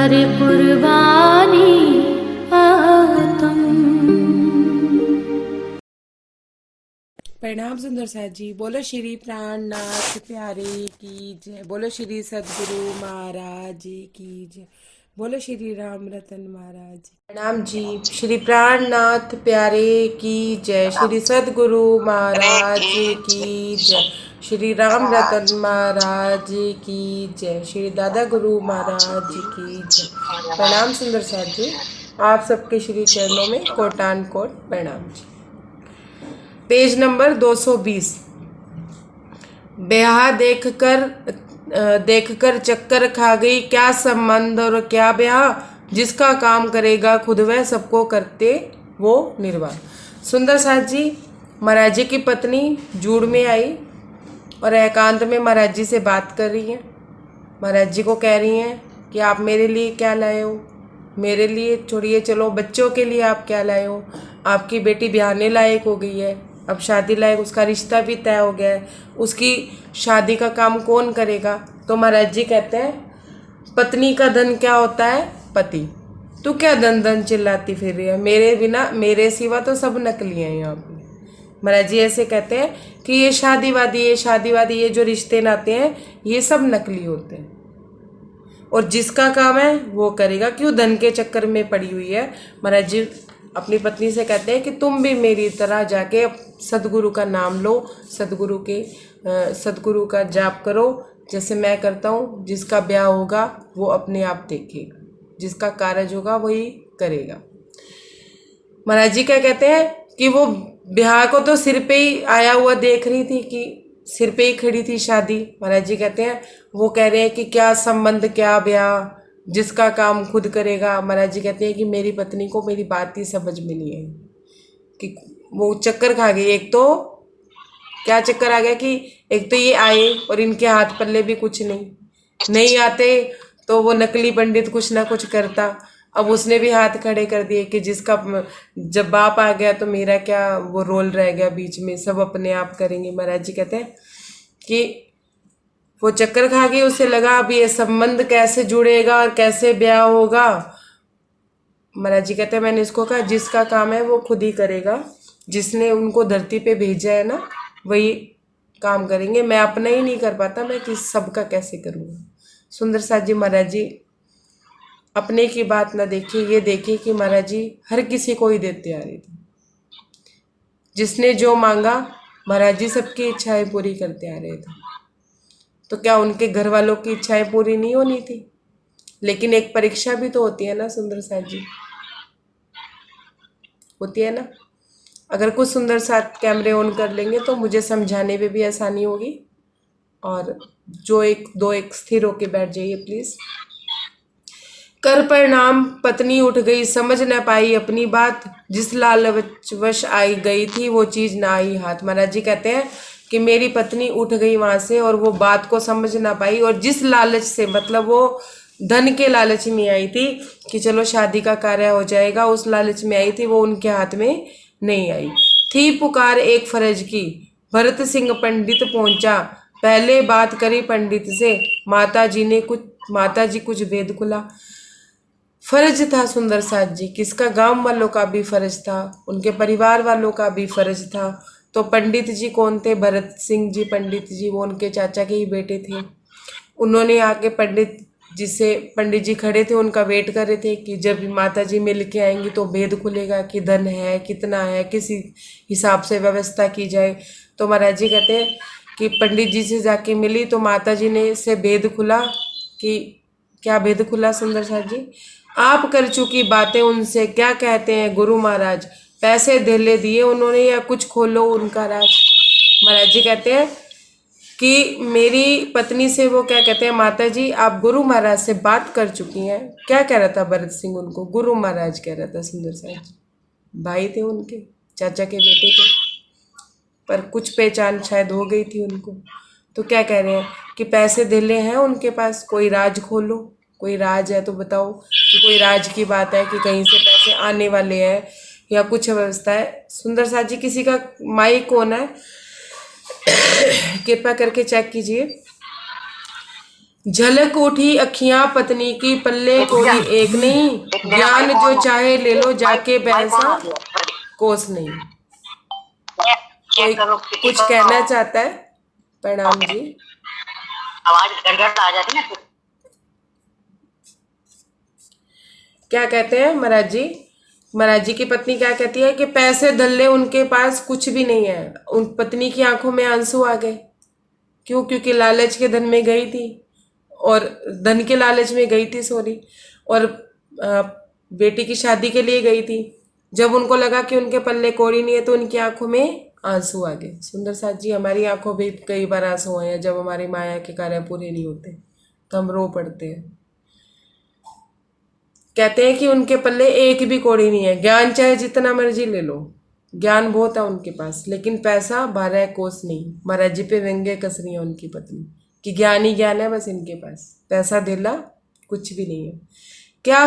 करे कुर्बानी आतम। प्रणाम सुंदर साथ जी। बोलो श्री प्राणनाथ प्यारे की जय। बोलो श्री सदगुरु महाराज की जय। बोलो श्री राम रतन महाराज। प्रणाम जी। श्री प्राणनाथ प्यारे की जय। श्री सदगुरु महाराज की जय। श्री राम रतन महाराज की जय। श्री दादा गुरु महाराज की जय। प्रणाम सुंदर साथ जी। आप सबके श्री चरणों में कोटान कोट प्रणाम जी। Page number 220। ब्याह देखकर चक्कर खा गई, क्या संबंध और क्या ब्याह, जिसका काम करेगा खुद वह सबको करते वो निर्वाह। सुंदर साथ जी महाराज जी की पत्नी जूड़ में आई और एकांत में महाराज जी से बात कर रही हैं। महाराज जी को कह रही हैं कि आप मेरे लिए क्या लाए हो, मेरे लिए छोड़िए, चलो बच्चों के लिए आप क्या लाए हो। आपकी बेटी ब्याहने लायक हो गई है, अब शादी लायक, उसका रिश्ता भी तय हो गया है, उसकी शादी का काम कौन करेगा। तो महाराज जी कहते हैं पत्नी का धन क्या होता है, पति। तू क्या धन धन चिल्लाती फिर रही है, मेरे बिना, मेरे सिवा तो सब नकली हैं यहाँ पे। महाराज जी ऐसे कहते हैं कि ये शादीवादी ये जो रिश्ते नाते हैं ये सब नकली होते हैं, और जिसका काम है वो करेगा, क्यों धन के चक्कर में पड़ी हुई है। महाराज जी अपनी पत्नी से कहते हैं कि तुम भी मेरी तरह जाके सदगुरु का नाम लो, सदगुरु का जाप करो जैसे मैं करता हूँ। जिसका ब्याह होगा वो अपने आप देखेगा, जिसका कार्य होगा वही करेगा। महाराज जी क्या कहते हैं कि वो ब्याह को तो सिर पे ही आया हुआ देख रही थी, कि सिर पे ही खड़ी थी शादी। महाराज जी कहते हैं वो कह रहे हैं कि क्या संबंध क्या ब्याह, जिसका काम खुद करेगा। महाराज जी कहते हैं कि मेरी पत्नी को मेरी बात ही समझ में नहीं है, कि वो चक्कर खा गई। एक तो क्या चक्कर आ गया कि एक तो ये आए और इनके हाथ पल्ले भी कुछ नहीं आते, तो वो नकली पंडित कुछ ना कुछ करता। अब उसने भी हाथ खड़े कर दिए कि जिसका जब बाप आ गया तो मेरा क्या वो रोल रह गया बीच में, सब अपने आप करेंगे। महाराज जी कहते हैं कि वो चक्कर खा गई, उसे लगा अब ये संबंध कैसे जुड़ेगा और कैसे ब्याह होगा। महाराज जी कहते हैं मैंने इसको कहा जिसका काम है वो खुद ही करेगा, जिसने उनको धरती पे भेजा है ना वही काम करेंगे, मैं अपना ही नहीं कर पाता, मैं किस सबका कैसे करूँगा। सुंदर साथ जी महाराज जी अपने की बात ना देखिए, ये देखिए कि महाराज जी हर किसी को ही देते आ रहे थे। जिसने जो मांगा महाराज जी सबकी इच्छाएं पूरी करते आ रहे थे। तो क्या उनके घर वालों की इच्छाएं पूरी नहीं होनी थी? लेकिन एक परीक्षा भी तो होती है ना सुंदर साथ जी, होती है ना। अगर कुछ सुंदर साथ कैमरे ऑन कर लेंगे तो मुझे समझाने में भी आसानी होगी। और जो एक स्थिर होके बैठ जाइए प्लीज। कर परिणाम पत्नी उठ गई, समझ न पाई अपनी बात, जिस लालच वश आई गई थी वो चीज ना आई हाथ। महाराज जी कहते हैं कि मेरी पत्नी उठ गई वहां से और वो बात को समझ ना पाई, और जिस लालच से, मतलब वो धन के लालच में आई थी कि चलो शादी का कार्य हो जाएगा, उस लालच में आई थी, वो उनके हाथ में नहीं आई थी। पुकार एक फर्ज की, भरत सिंह पंडित पहुंचा, पहले बात करी पंडित से, माता जी कुछ भेद खुला। फर्ज था सुंदर साथ जी, किसका, गांव वालों का भी फर्ज था, उनके परिवार वालों का भी फर्ज था। तो पंडित जी कौन थे? भरत सिंह जी पंडित जी, वो उनके चाचा के ही बेटे थे। उन्होंने आके पंडित जी खड़े थे, उनका वेट कर रहे थे कि जब माता जी मिल के आएंगी तो भेद खुलेगा कि धन है कितना है, किसी हिसाब से व्यवस्था की जाए। तो महाराज जी कहते हैं कि पंडित जी से जाके मिली तो माता जी ने से भेद खुला। कि क्या भेद खुला सुंदर साथ जी? आप कर चुकी बातें उनसे क्या कहते हैं गुरु महाराज, पैसे धेले दिए उन्होंने या कुछ खोलो उनका राज। महाराज जी कहते हैं कि मेरी पत्नी से वो क्या कहते हैं, माता जी आप गुरु महाराज से बात कर चुकी हैं। क्या कह रहा था भरत सिंह उनको? गुरु महाराज कह रहा था सुंदर साथ जी, भाई थे उनके, चाचा के बेटे थे, पर कुछ पहचान शायद हो गई थी उनको। तो क्या कह रहे हैं कि पैसे धेले हैं उनके पास, कोई राज खोलो, कोई राज है तो बताओ, कि कोई राज की बात है कि कहीं से पैसे आने वाले हैं या कुछ व्यवस्था है। सुंदर साथ जी किसी का माइक होना है, कृपया करके चेक कीजिए। झलक उठी अखियां पत्नी की, पल्ले कोई एक नहीं, ज्ञान जो चाहे ले लो जाके, पैसा कोस नहीं। कोई कुछ कहना चाहता है? प्रणाम जी। आवाज गड़गड़ आ जाती है। क्या कहते हैं महाराज जी? महाराज जी की पत्नी क्या कहती है कि पैसे धल्ले उनके पास कुछ भी नहीं है। उन पत्नी की आंखों में आंसू आ गए। क्यों? क्योंकि लालच के धन में गई थी, और धन के लालच में गई थी, सॉरी, और बेटी की शादी के लिए गई थी। जब उनको लगा कि उनके पल्ले कौड़ी नहीं है तो उनकी आंखों में आंसू आ गए। सुंदर साथ जी, हमारी आंखों में कई बार आंसू आए हैं जब हमारी माया के कार्य पूरे नहीं होते तो हम रो पड़ते हैं। कहते हैं कि उनके पल्ले एक भी कौड़ी नहीं है। ज्ञान चाहे जितना मर्जी ले लो, ज्ञान बहुत है उनके पास, लेकिन पैसा 12 कोस नहीं। महाराज जी पे व्यंग्य कस रही है उनकी पत्नी कि ज्ञान ही ज्ञान है बस इनके पास, पैसा धेला कुछ भी नहीं है। क्या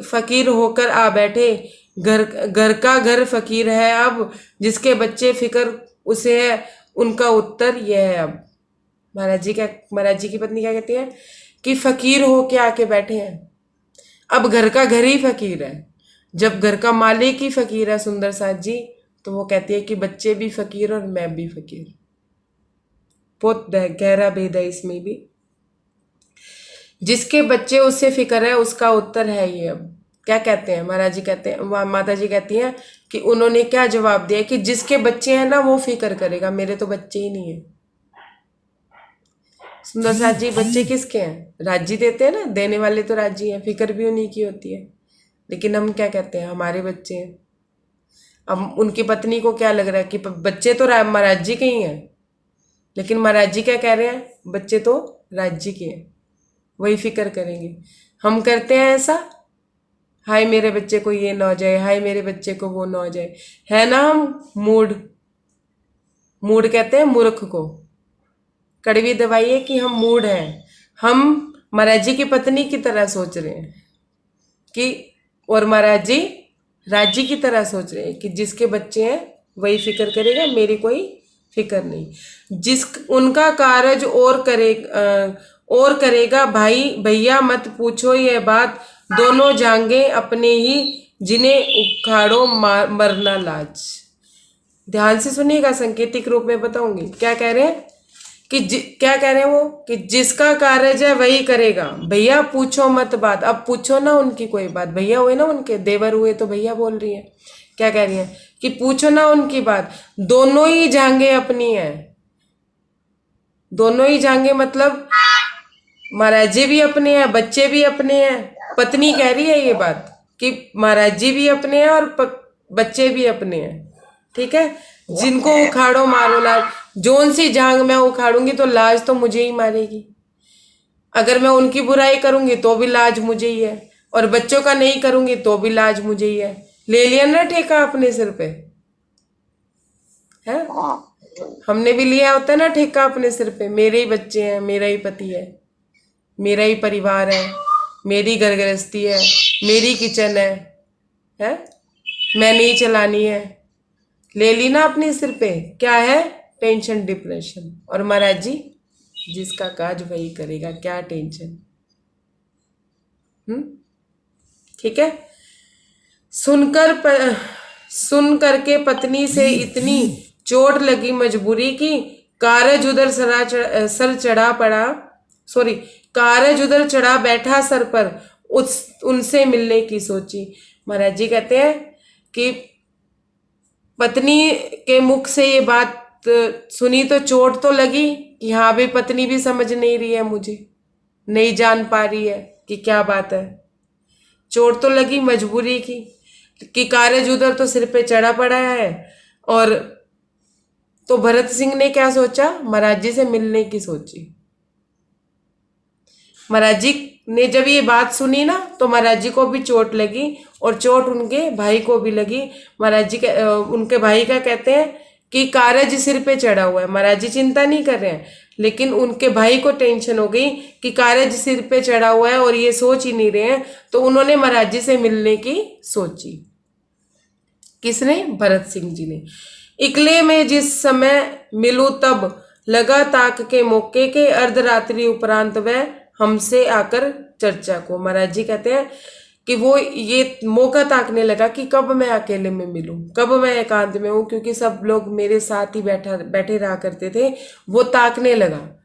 फकीर होकर आ बैठे, घर का घर फकीर है अब, जिसके बच्चे फिक्र उसे है, उनका उत्तर यह है अब। महाराज जी की पत्नी क्या कहती है कि फकीर हो के आके बैठे हैं, अब घर का घर ही फकीर है। जब घर का मालिक ही फकीर है सुंदर साथ जी, तो वो कहती है कि बच्चे भी फकीर और मैं भी फकीर। बहुत गहरा भेद है इसमें भी। जिसके बच्चे उससे फिक्र है, उसका उत्तर है ये। अब क्या कहते हैं महाराज जी? कहते हैं, माता जी कहती हैं कि उन्होंने क्या जवाब दिया कि जिसके बच्चे हैं ना वो फिक्र करेगा, मेरे तो बच्चे ही नहीं है। सुंदर साथ जी, बच्चे किसके हैं? राजी देते हैं ना, देने वाले तो राजी हैं, फिक्र भी उन्हीं की होती है। लेकिन हम क्या कहते हैं? हमारे बच्चे हैं। अब उनकी पत्नी को क्या लग रहा है कि बच्चे तो महाराज जी के ही हैं, लेकिन महाराज जी क्या कह रहे हैं? बच्चे तो राज जी के हैं, वही फिक्र करेंगे। हम करते हैं ऐसा? हाय मेरे बच्चे को ये ना हो जाए, हाय मेरे बच्चे को वो ना हो जाए, है ना? हम मूड कहते हैं मूर्ख को। कड़वी दवाई है कि हम मूड हैं। हम महाराज जी की पत्नी की तरह सोच रहे हैं कि, और महाराज जी राजी की तरह सोच रहे हैं कि जिसके बच्चे हैं वही फिक्र करेगा, मेरी कोई फिक्र नहीं। जिस उनका कारज और करेगा भाई भैया मत पूछो ये बात, दोनों जाएंगे अपने ही, जिन्हें उखाड़ो मरना लाज। ध्यान से सुनिएगा, संकेतिक रूप में बताऊंगी। क्या कह रहे हैं कि क्या कह रहे हैं वो कि जिसका कारज है वही करेगा, भैया पूछो मत बात। अब पूछो ना उनकी कोई बात, भैया हुए ना उनके, देवर हुए तो भैया बोल रही है। क्या कह रही है कि पूछो ना उनकी बात, दोनों ही जांगे अपनी है। दोनों ही जांगे मतलब महाराज जी भी अपने हैं, बच्चे भी अपने हैं। पत्नी कह रही है ये बात कि महाराज जी भी अपने हैं और बच्चे भी अपने हैं। ठीक है? जिनको उखाड़ो मारो लाज, जोन सी जांग मैं उखाड़ूंगी तो लाज तो मुझे ही मारेगी। अगर मैं उनकी बुराई करूंगी तो भी लाज मुझे ही है, और बच्चों का नहीं करूंगी तो भी लाज मुझे ही है। ले लिया ना ठेका अपने सिर पे, है? हमने भी लिया होता है ना ठेका अपने सिर पे। मेरे ही बच्चे हैं, मेरा ही पति है, मेरा ही परिवार है, मेरी घर गृहस्थी है, मेरी किचन है? मैंने ही चलानी है। ले ली ना अपने सिर पे। क्या है? Tension, depression. और महाराज जी जिसका काज वही करेगा, क्या टेंशन। ठीक है? सुन करके पत्नी से इतनी चोट लगी मजबूरी की, कारज उधर सर चढ़ा पड़ा, सॉरी, कारज उधर चढ़ा बैठा सर पर, उनसे मिलने की सोची। महाराज जी कहते हैं कि पत्नी के मुख से ये बात सुनी तो चोट तो लगी कि हाँ भाई, पत्नी भी समझ नहीं रही है मुझे, नहीं जान पा रही है कि क्या बात है। चोट तो लगी मजबूरी की कि कारज उधर तो सिर पे चढ़ा पड़ा है। और तो भरत सिंह ने क्या सोचा? महाराज जी से मिलने की सोची। महाराज जी ने जब ये बात सुनी ना तो महाराज जी को भी चोट लगी, और चोट उनके भाई को भी लगी। महाराज जी उनके भाई का कहते हैं कि कारज सिर पे चढ़ा हुआ है। महाराज जी चिंता नहीं कर रहे हैं, लेकिन उनके भाई को टेंशन हो गई कि कारज सिर पे चढ़ा हुआ है और ये सोच ही नहीं रहे हैं। तो उन्होंने महाराज जी से मिलने की सोची। किसने? भरत सिंह जी ने। इकले में जिस समय मिलूं तब, लगा ताक के मौके के, अर्धरात्रि उपरांत वह हमसे आकर चर्चा को। महाराज जी कहते हैं कि वो ये मौका ताकने लगा कि कब मैं अकेले में मिलूं, कब मैं एकांत में हूं, क्योंकि सब लोग मेरे साथ ही बैठे रहा करते थे। वो ताकने लगा,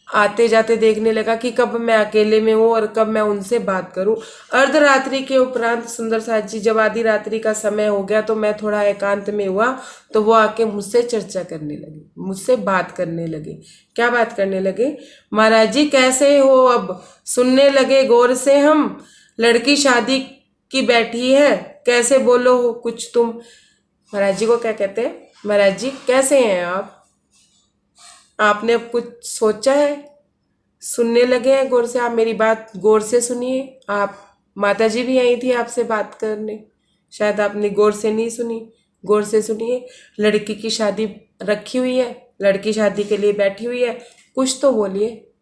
आते जाते देखने लगा कि कब मैं अकेले में हूं और कब मैं उनसे बात करूं। अर्धरात्रि के उपरांत सुंदर साथ जी जब आधी रात्रि का समय हो गया तो मैं थोड़ा एकांत में हुआ, तो वो आके मुझसे चर्चा करने लगे, मुझसे बात करने लगे। क्या बात करने लगे? महाराज जी कैसे हो अब? सुनने लगे गौर से हम, लड़की शादी की बैठी है, कैसे बोलो हो कुछ तुम। महाराज जी को क्या कहते हैं? महाराज जी कैसे हैं आप? आपने अब कुछ सोचा है? सुनने लगे हैं गौर से, आप मेरी बात गौर से सुनिए। आप माता जी भी आई थी आपसे बात करने, शायद आपने गौर से नहीं सुनी, गौर से सुनिए। लड़की की शादी रखी हुई है, लड़की शादी के लिए बैठी हुई है, कुछ तो बोलिए,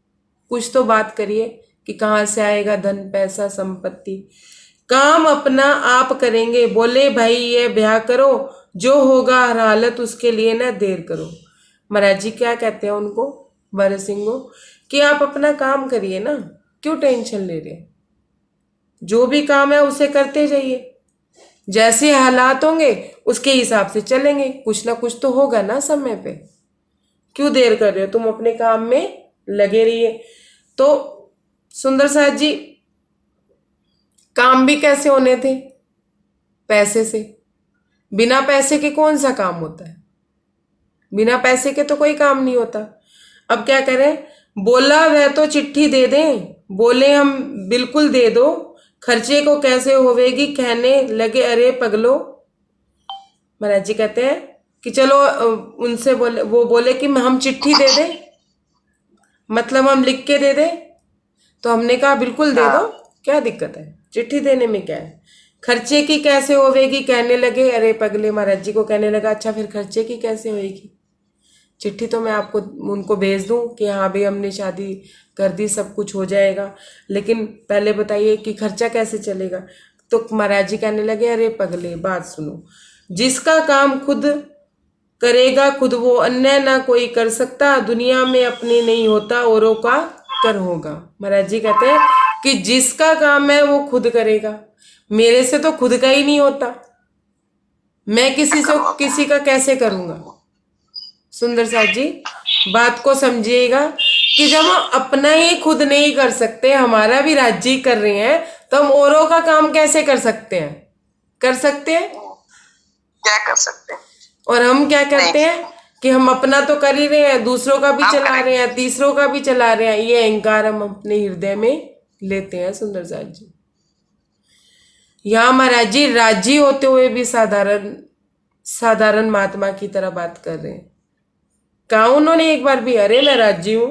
कुछ तो बात करिए कि कहाँ से आएगा धन पैसा संपत्ति। काम अपना आप करेंगे, बोले भाई ये ब्याह करो, जो होगा हर हालत उसके लिए ना देर करो। महाराज जी क्या कहते हैं उनको, भरत सिंह को, कि आप अपना काम करिए ना, क्यों टेंशन ले रहे हैं? जो भी काम है उसे करते जाइए, जैसे हालात होंगे उसके हिसाब से चलेंगे, कुछ ना कुछ तो होगा ना समय पे। क्यों देर कर रहे हो? तुम अपने काम में लगे रहिए। तो सुंदर साथ जी काम भी कैसे होने थे? पैसे से। बिना पैसे के कौन सा काम होता है? बिना पैसे के तो कोई काम नहीं होता। अब क्या करें? बोला वह तो चिट्ठी दे दें, बोले हम बिल्कुल दे दो, खर्चे को कैसे होवेगी, कहने लगे अरे पगलो। महाराज जी कहते हैं कि चलो उनसे बोले, वो बोले कि हम चिट्ठी दे दें, मतलब हम लिख के दे दें। तो हमने कहा बिल्कुल दे दो, क्या दिक्कत है, चिट्ठी देने में क्या है। खर्चे की कैसे होवेगी, कहने लगे अरे पगले। महाराज जी को कहने लगा अच्छा फिर खर्चे की कैसे होएगी? चिट्ठी तो मैं आपको उनको भेज दूं कि हाँ भाई हमने शादी कर दी, सब कुछ हो जाएगा, लेकिन पहले बताइए कि खर्चा कैसे चलेगा। तो महाराज जी कहने लगे अरे पगले बात सुनो, जिसका काम खुद करेगा खुद वो अन्य ना कोई कर सकता, दुनिया में अपने नहीं होता औरों का कर होगा। महाराज जी कहते हैं कि जिसका काम है वो खुद करेगा, मेरे से तो खुद का ही नहीं होता, मैं किसी का कैसे करूंगा। सुंदर साथ जी बात को समझिएगा कि जब हम अपना ही खुद नहीं कर सकते, हमारा भी राज्य ही कर रहे हैं, तो हम औरों का काम कैसे कर सकते हैं? कर सकते हैं? क्या कर सकते हैं? और हम क्या करते हैं कि हम अपना तो कर ही रहे हैं, दूसरों का भी चला रहे हैं, तीसरों का भी चला रहे हैं। ये अहंकार हम अपने हृदय में लेते हैं। सुंदर साथ जी यहाँ महाराज जी राजी होते हुए भी साधारण महात्मा की तरह बात कर रहे हैं। कहा उन्होंने एक बार भी अरे मैं राजी हूं,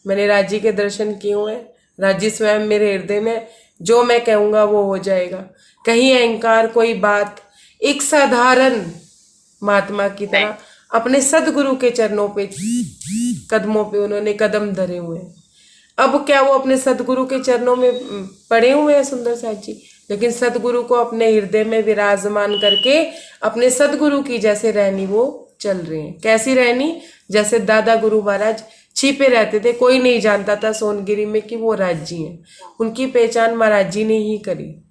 मैंने राजी के दर्शन किए हुए हैं, राजी स्वयं मेरे हृदय में, जो मैं कहूंगा वो हो जाएगा। कहीं अहंकार कोई बात, एक साधारण महात्मा की तरह अपने सदगुरु के चरणों पे, कदमों पे उन्होंने कदम धरे हुए हैं। अब क्या वो अपने सदगुरु के चरणों में पड़े हुए हैं सुंदर साथ जी, लेकिन सदगुरु को अपने हृदय में विराजमान करके अपने सदगुरु की जैसे रहनी वो चल रहे हैं। कैसी रहनी? जैसे दादा गुरु महाराज छिपे रहते थे, कोई नहीं जानता था सोनगिरी में कि वो राज जी हैं। उनकी पहचान महाराज जी ने ही करी।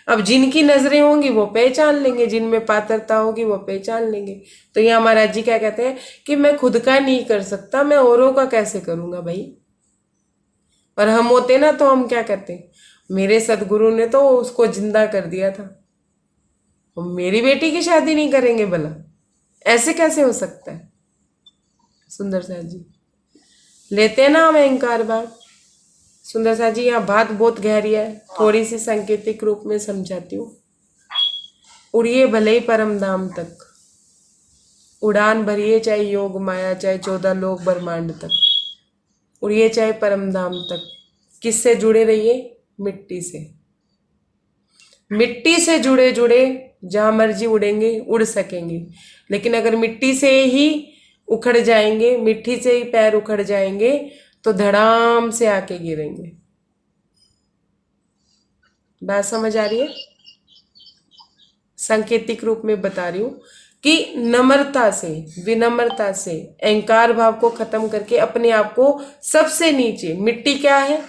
अब जिनकी नजरें होंगी वो पहचान लेंगे, जिनमें पात्रता होगी वो पहचान लेंगे। तो यहाँ महाराज जी क्या कहते हैं कि मैं खुद का नहीं कर सकता, मैं औरों का कैसे करूंगा भाई। और हम होते ना तो हम क्या करते, मेरे सदगुरु ने तो उसको जिंदा कर दिया था, हम मेरी बेटी की शादी नहीं करेंगे भला, ऐसे कैसे हो सकता है। सुंदर साथ जी लेते हैं ना हम अहंकार भाव। सुंदर साथ जी यहाँ बात बहुत गहरी है, थोड़ी सी सांकेतिक रूप में समझाती हूँ। उड़िए भले ही परम धाम तक, उड़ान भरिए चाहे योग माया, चाहे 14 लोक ब्रह्मांड तक, उड़िए चाहे परम धाम तक। किससे जुड़े रहिए? मिट्टी से। मिट्टी से जुड़े जुड़े जहां मर्जी उड़ेंगे, उड़ सकेंगे। लेकिन अगर मिट्टी से ही उखड़ जाएंगे, मिट्टी से ही पैर उखड़ जाएंगे, तो धड़ाम से आके गिरेंगे। बात समझ आ रही है? सांकेतिक रूप में बता रही हूं कि नम्रता से, विनम्रता से, अहंकार भाव को खत्म करके अपने आप को सबसे नीचे, मिट्टी क्या है?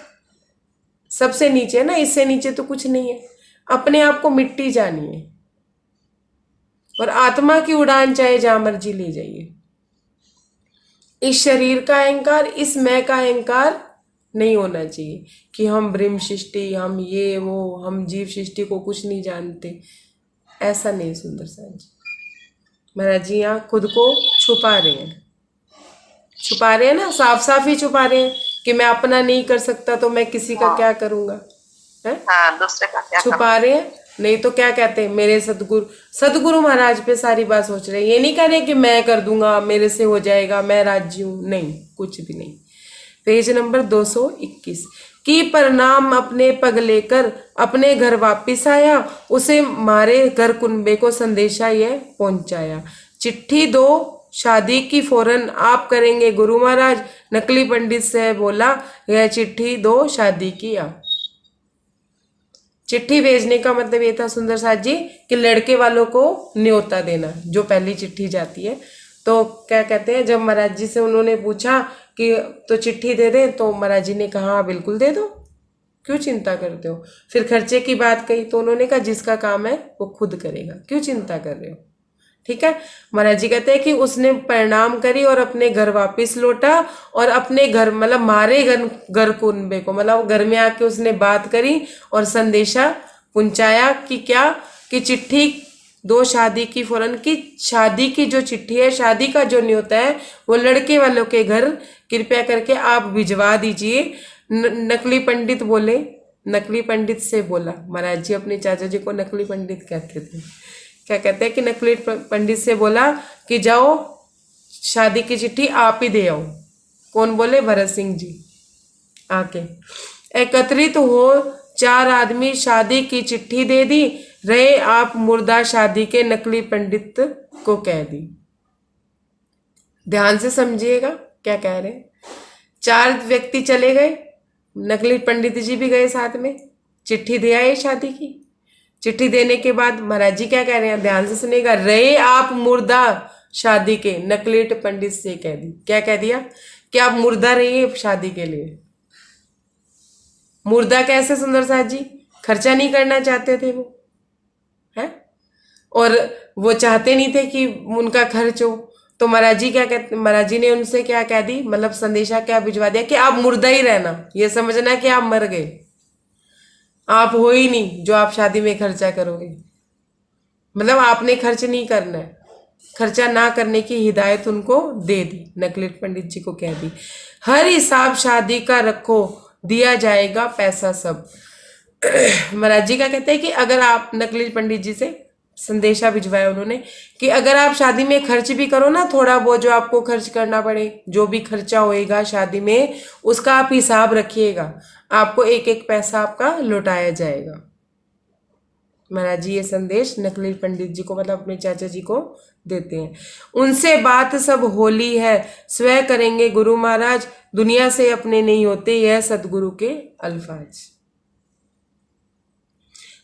सबसे नीचे है ना, इससे नीचे तो कुछ नहीं है। अपने आप को मिट्टी जानिए और आत्मा की उड़ान चाहे जहां मर्जी ले जाइए। इस शरीर का अहंकार, इस मैं का अहंकार नहीं होना चाहिए कि हम ब्रह्म सृष्टि, हम ये वो, हम जीव सृष्टि को कुछ नहीं जानते। ऐसा नहीं सुंदर साथ जी। महाराज जी यहाँ खुद को छुपा रहे हैं, छुपा रहे हैं ना, साफ साफ ही छुपा रहे हैं कि मैं अपना नहीं कर सकता तो मैं किसी का क्या करूंगा, है? हाँ, दूसरे का क्या छुपा रहे हैं। नहीं तो क्या कहते हैं, मेरे सदगुरु, सदगुरु महाराज पे सारी बात सोच रहे हैं। ये नहीं कह रहे कि मैं कर दूंगा, मेरे से हो जाएगा, मैं राजी हूं, नहीं, कुछ भी नहीं। पेज नंबर 221 की परिणाम अपने पग लेकर अपने घर वापिस आया, उसे मारे घर कुनबे को संदेशा यह पहुंचाया। चिट्ठी दो शादी की फौरन आप करेंगे गुरु महाराज। नकली पंडित से बोला, यह चिट्ठी दो शादी की आ। चिट्ठी भेजने का मतलब ये था सुंदर साथ जी कि लड़के वालों को न्योता देना, जो पहली चिट्ठी जाती है। तो क्या कहते हैं, जब महाराज जी से उन्होंने पूछा कि तो चिट्ठी दे दें, तो महाराज जी ने कहा हाँ बिल्कुल दे दो, क्यों चिंता करते हो। फिर खर्चे की बात कही तो उन्होंने कहा जिसका काम है वो खुद करेगा, क्यों चिंता कर रहे हो। ठीक है, महाराज जी कहते हैं कि उसने प्रणाम करी और अपने घर वापस लौटा और अपने घर मतलब मारे घर कुनबे को, मतलब घर में आके उसने बात करी और संदेशा पहुंचाया कि क्या, कि चिट्ठी दो शादी की फौरन, की शादी की जो चिट्ठी है, शादी का जो न्योता है वो लड़के वालों के घर कृपया करके आप भिजवा दीजिए। नकली पंडित बोले, नकली पंडित से बोला, महाराज जी अपने चाचा जी को नकली पंडित कहते थे। क्या कहते हैं कि नकली पंडित से बोला कि जाओ शादी की चिट्ठी आप ही दे आओ। कौन बोले, भरत सिंह जी आके एकत्रित हो 4 आदमी शादी की चिट्ठी दे दी, रहे आप मुर्दा शादी के नकली पंडित को कह दी। ध्यान से समझिएगा क्या कह रहे हैं। 4 व्यक्ति चले गए, नकली पंडित जी भी गए साथ में, चिट्ठी दे आए शादी की। चिट्ठी देने के बाद महाराज जी क्या कह रहे हैं, ध्यान से सुनेगा, रहे आप मुर्दा शादी के नकली पंडित से कह दी। क्या कह दिया कि आप मुर्दा रहिए शादी के लिए। मुर्दा कैसे सुंदर साथ जी, खर्चा नहीं करना चाहते थे वो, है, और वो चाहते नहीं थे कि उनका खर्च हो। तो महाराज जी क्या कहते, महाराज जी ने उनसे क्या कह दी, मतलब संदेशा क्या भिजवा दिया कि आप मुर्दा ही रहना, ये समझना कि आप मर गए, आप हो ही नहीं जो आप शादी में खर्चा करोगे। मतलब आपने खर्च नहीं करना है, खर्चा ना करने की हिदायत उनको दे दी, नकली पंडित जी को कह दी। हर हिसाब शादी का रखो, दिया जाएगा पैसा सब। महाराज जी क्या कहते हैं कि अगर आप, नकली पंडित जी से संदेशा भिजवाया उन्होंने कि अगर आप शादी में खर्च भी करो ना, थोड़ा बहुत जो आपको खर्च करना पड़े, जो भी खर्चा होएगा शादी में, उसका आप हिसाब रखिएगा, आपको एक एक पैसा आपका लौटाया जाएगा। महाराज जी ये संदेश नकली पंडित जी को, मतलब अपने चाचा जी को देते हैं। उनसे बात सब होली है, स्वयं करेंगे गुरु महाराज, दुनिया से अपने नहीं होते, यह सदगुरु के अल्फाज।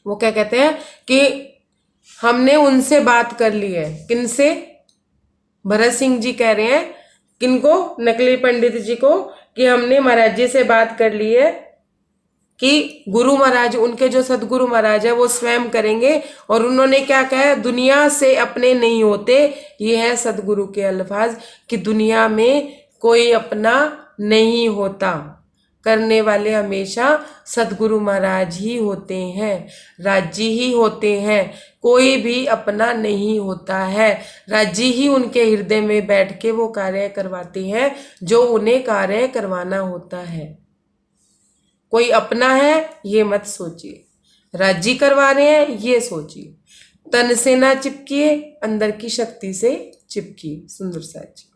वो क्या कहते हैं कि हमने उनसे बात कर ली है, किनसे, भरत सिंह जी कह रहे हैं किनको, नकली पंडित जी को, कि हमने महाराज जी से बात कर ली है कि गुरु महाराज, उनके जो सदगुरु महाराज है वो स्वयं करेंगे। और उन्होंने क्या कहा, दुनिया से अपने नहीं होते, ये है सदगुरु के अल्फाज कि दुनिया में कोई अपना नहीं होता, करने वाले हमेशा सदगुरु महाराज ही होते हैं, राज्य ही होते हैं, कोई भी अपना नहीं होता है। राज्य ही उनके हृदय में बैठ के वो कार्य करवाते हैं जो उन्हें कार्य करवाना होता है। कोई अपना है ये मत सोचिए, राज्य करवा रहे हैं ये सोचिए। तन से ना चिपकिए, अंदर की शक्ति से चिपकिए। सुंदर साजी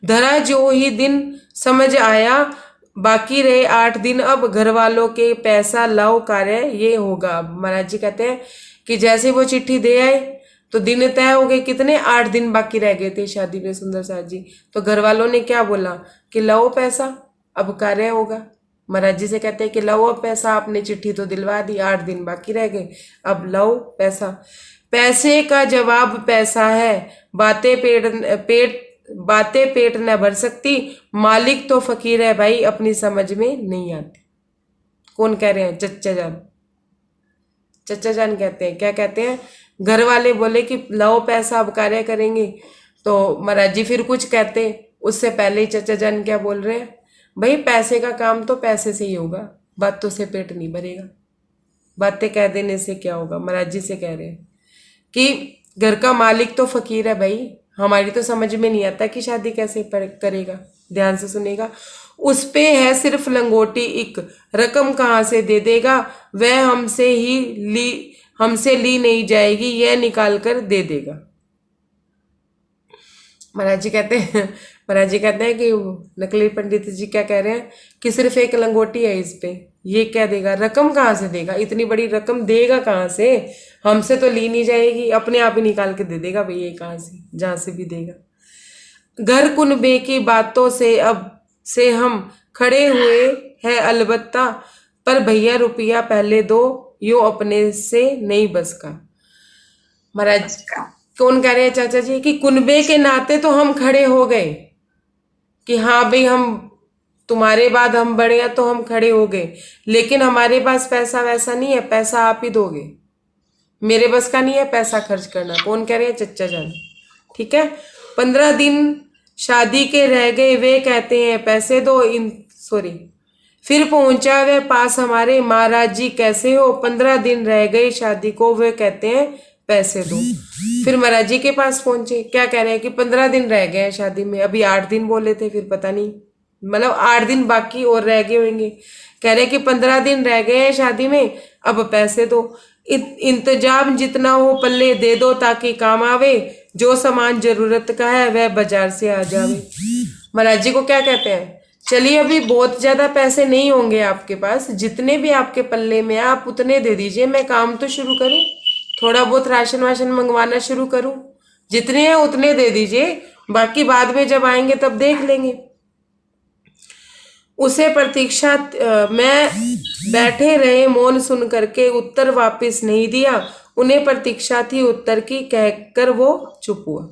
धरा जो ही दिन समझ आया, बाकी रहे 8 दिन, अब घर वालों के पैसा लाओ कार्य ये होगा। महाराज जी कहते हैं कि जैसे वो चिट्ठी दे आए तो दिन तय हो गए, कितने, 8 दिन बाकी रह गए थे शादी में सुंदर साथ जी। तो घर वालों ने क्या बोला कि लाओ पैसा, अब कार्य होगा। महाराज जी से कहते हैं कि लाओ पैसा, आपने चिट्ठी तो दिलवा दी, 8 दिन बाकी रह गए, अब लाओ पैसा। पैसे का जवाब पैसा है, बातें पेट न भर सकती, मालिक तो फकीर है भाई, अपनी समझ में नहीं आती। कौन कह रहे हैं? चच्चा जान। चच्चा जान कहते हैं, क्या कहते हैं? घर वाले बोले कि लाओ पैसा अब कार्य करेंगे, तो महाराज जी फिर कुछ कहते, उससे पहले ही चच्चा जान क्या बोल रहे हैं? भाई पैसे का काम तो पैसे से ही होगा, बातों से पेट नहीं भरेगा, बातें कह देने से क्या होगा। महाराज जी से कह रहे हैं कि घर का मालिक तो फकीर है भाई, हमारी तो समझ में नहीं आता कि शादी कैसे करेगा। ध्यान से सुनेगा। उस पे है सिर्फ लंगोटी एक, रकम कहाँ से दे देगा? वह हमसे ली नहीं जाएगी, यह निकाल कर दे देगा। महाराज जी कहते हैं कि नकली पंडित जी क्या कह रहे हैं कि सिर्फ एक लंगोटी है इस पे, ये क्या देगा? रकम कहाँ से देगा? इतनी बड़ी रकम देगा कहाँ से? हमसे तो ली नहीं जाएगी, अपने आप ही निकाल के दे देगा भैया, कहाँ से, जहाँ से भी देगा। घर कुनबे की बातों से अब से हम खड़े हुए हैं अलबत्ता, पर भैया रुपया पहले दो, यूं अपने से नहीं बस का। महाराज कौन कह रहे हैं? चाचा जी कि कुनबे के नाते तो हम खड़े हो गए कि हाँ भाई हम तुम्हारे बाद हम बड़े हैं, तो हम खड़े हो गए, लेकिन हमारे पास पैसा वैसा नहीं है, पैसा आप ही दोगे, मेरे बस का नहीं है पैसा खर्च करना। कौन कह रहे हैं? चच्चा जान। ठीक है। 15 दिन शादी के रह गए, वे कहते हैं पैसे दो। फिर पहुंचा वे पास हमारे, महाराज जी कैसे हो? 15 दिन रह गए शादी को, वे कहते हैं पैसे दो। फिर महाराज जी के पास पहुंचे, क्या कह रहे हैं कि 15 दिन रह गए हैं शादी में, अभी 8 दिन बोले थे, फिर पता नहीं, मतलब 8 दिन बाकी और रह गए होंगे। कह रहे हैं कि 15 दिन रह गए हैं शादी में, अब पैसे दो। इंतजाम जितना हो पल्ले दे दो, ताकि काम आवे, जो सामान जरूरत का है वह बाजार से आ जावे। महाराज जी को क्या कहते हैं? चलिए अभी बहुत ज्यादा पैसे नहीं होंगे आपके पास, जितने भी आपके पल्ले में आप उतने दे दीजिए, मैं काम तो शुरू करूं, थोड़ा बहुत राशन वाशन मंगवाना शुरू करूं, जितने हैं उतने दे दीजिए, बाकी बाद में जब आएंगे तब देख लेंगे। उसे प्रतीक्षा मैं बैठे रहे मौन सुन करके, उत्तर वापस नहीं दिया, उन्हें प्रतीक्षा थी उत्तर की, कहकर वो चुप हुआ।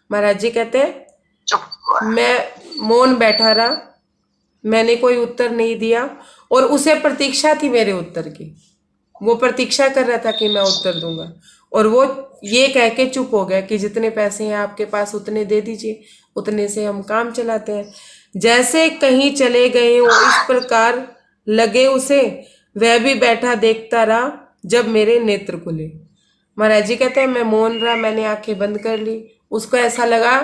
महाराज जी कहते हैं चुप हुआ। मैं मौन बैठा रहा, मैंने कोई उत्तर नहीं दिया, और उसे प्रतीक्षा थी मेरे उत्तर की, वो प्रतीक्षा कर रहा था कि मैं उत्तर दूंगा, और वो ये कह के चुप हो गया कि जितने पैसे हैं आपके पास उतने दे दीजिए, उतने से हम काम चलाते हैं। जैसे कहीं चले गए हो इस प्रकार लगे उसे, वह भी बैठा देखता रहा जब मेरे नेत्र खुले। महाराज जी कहते हैं मैं मौन रहा, मैंने आंखें बंद कर ली, उसको ऐसा लगा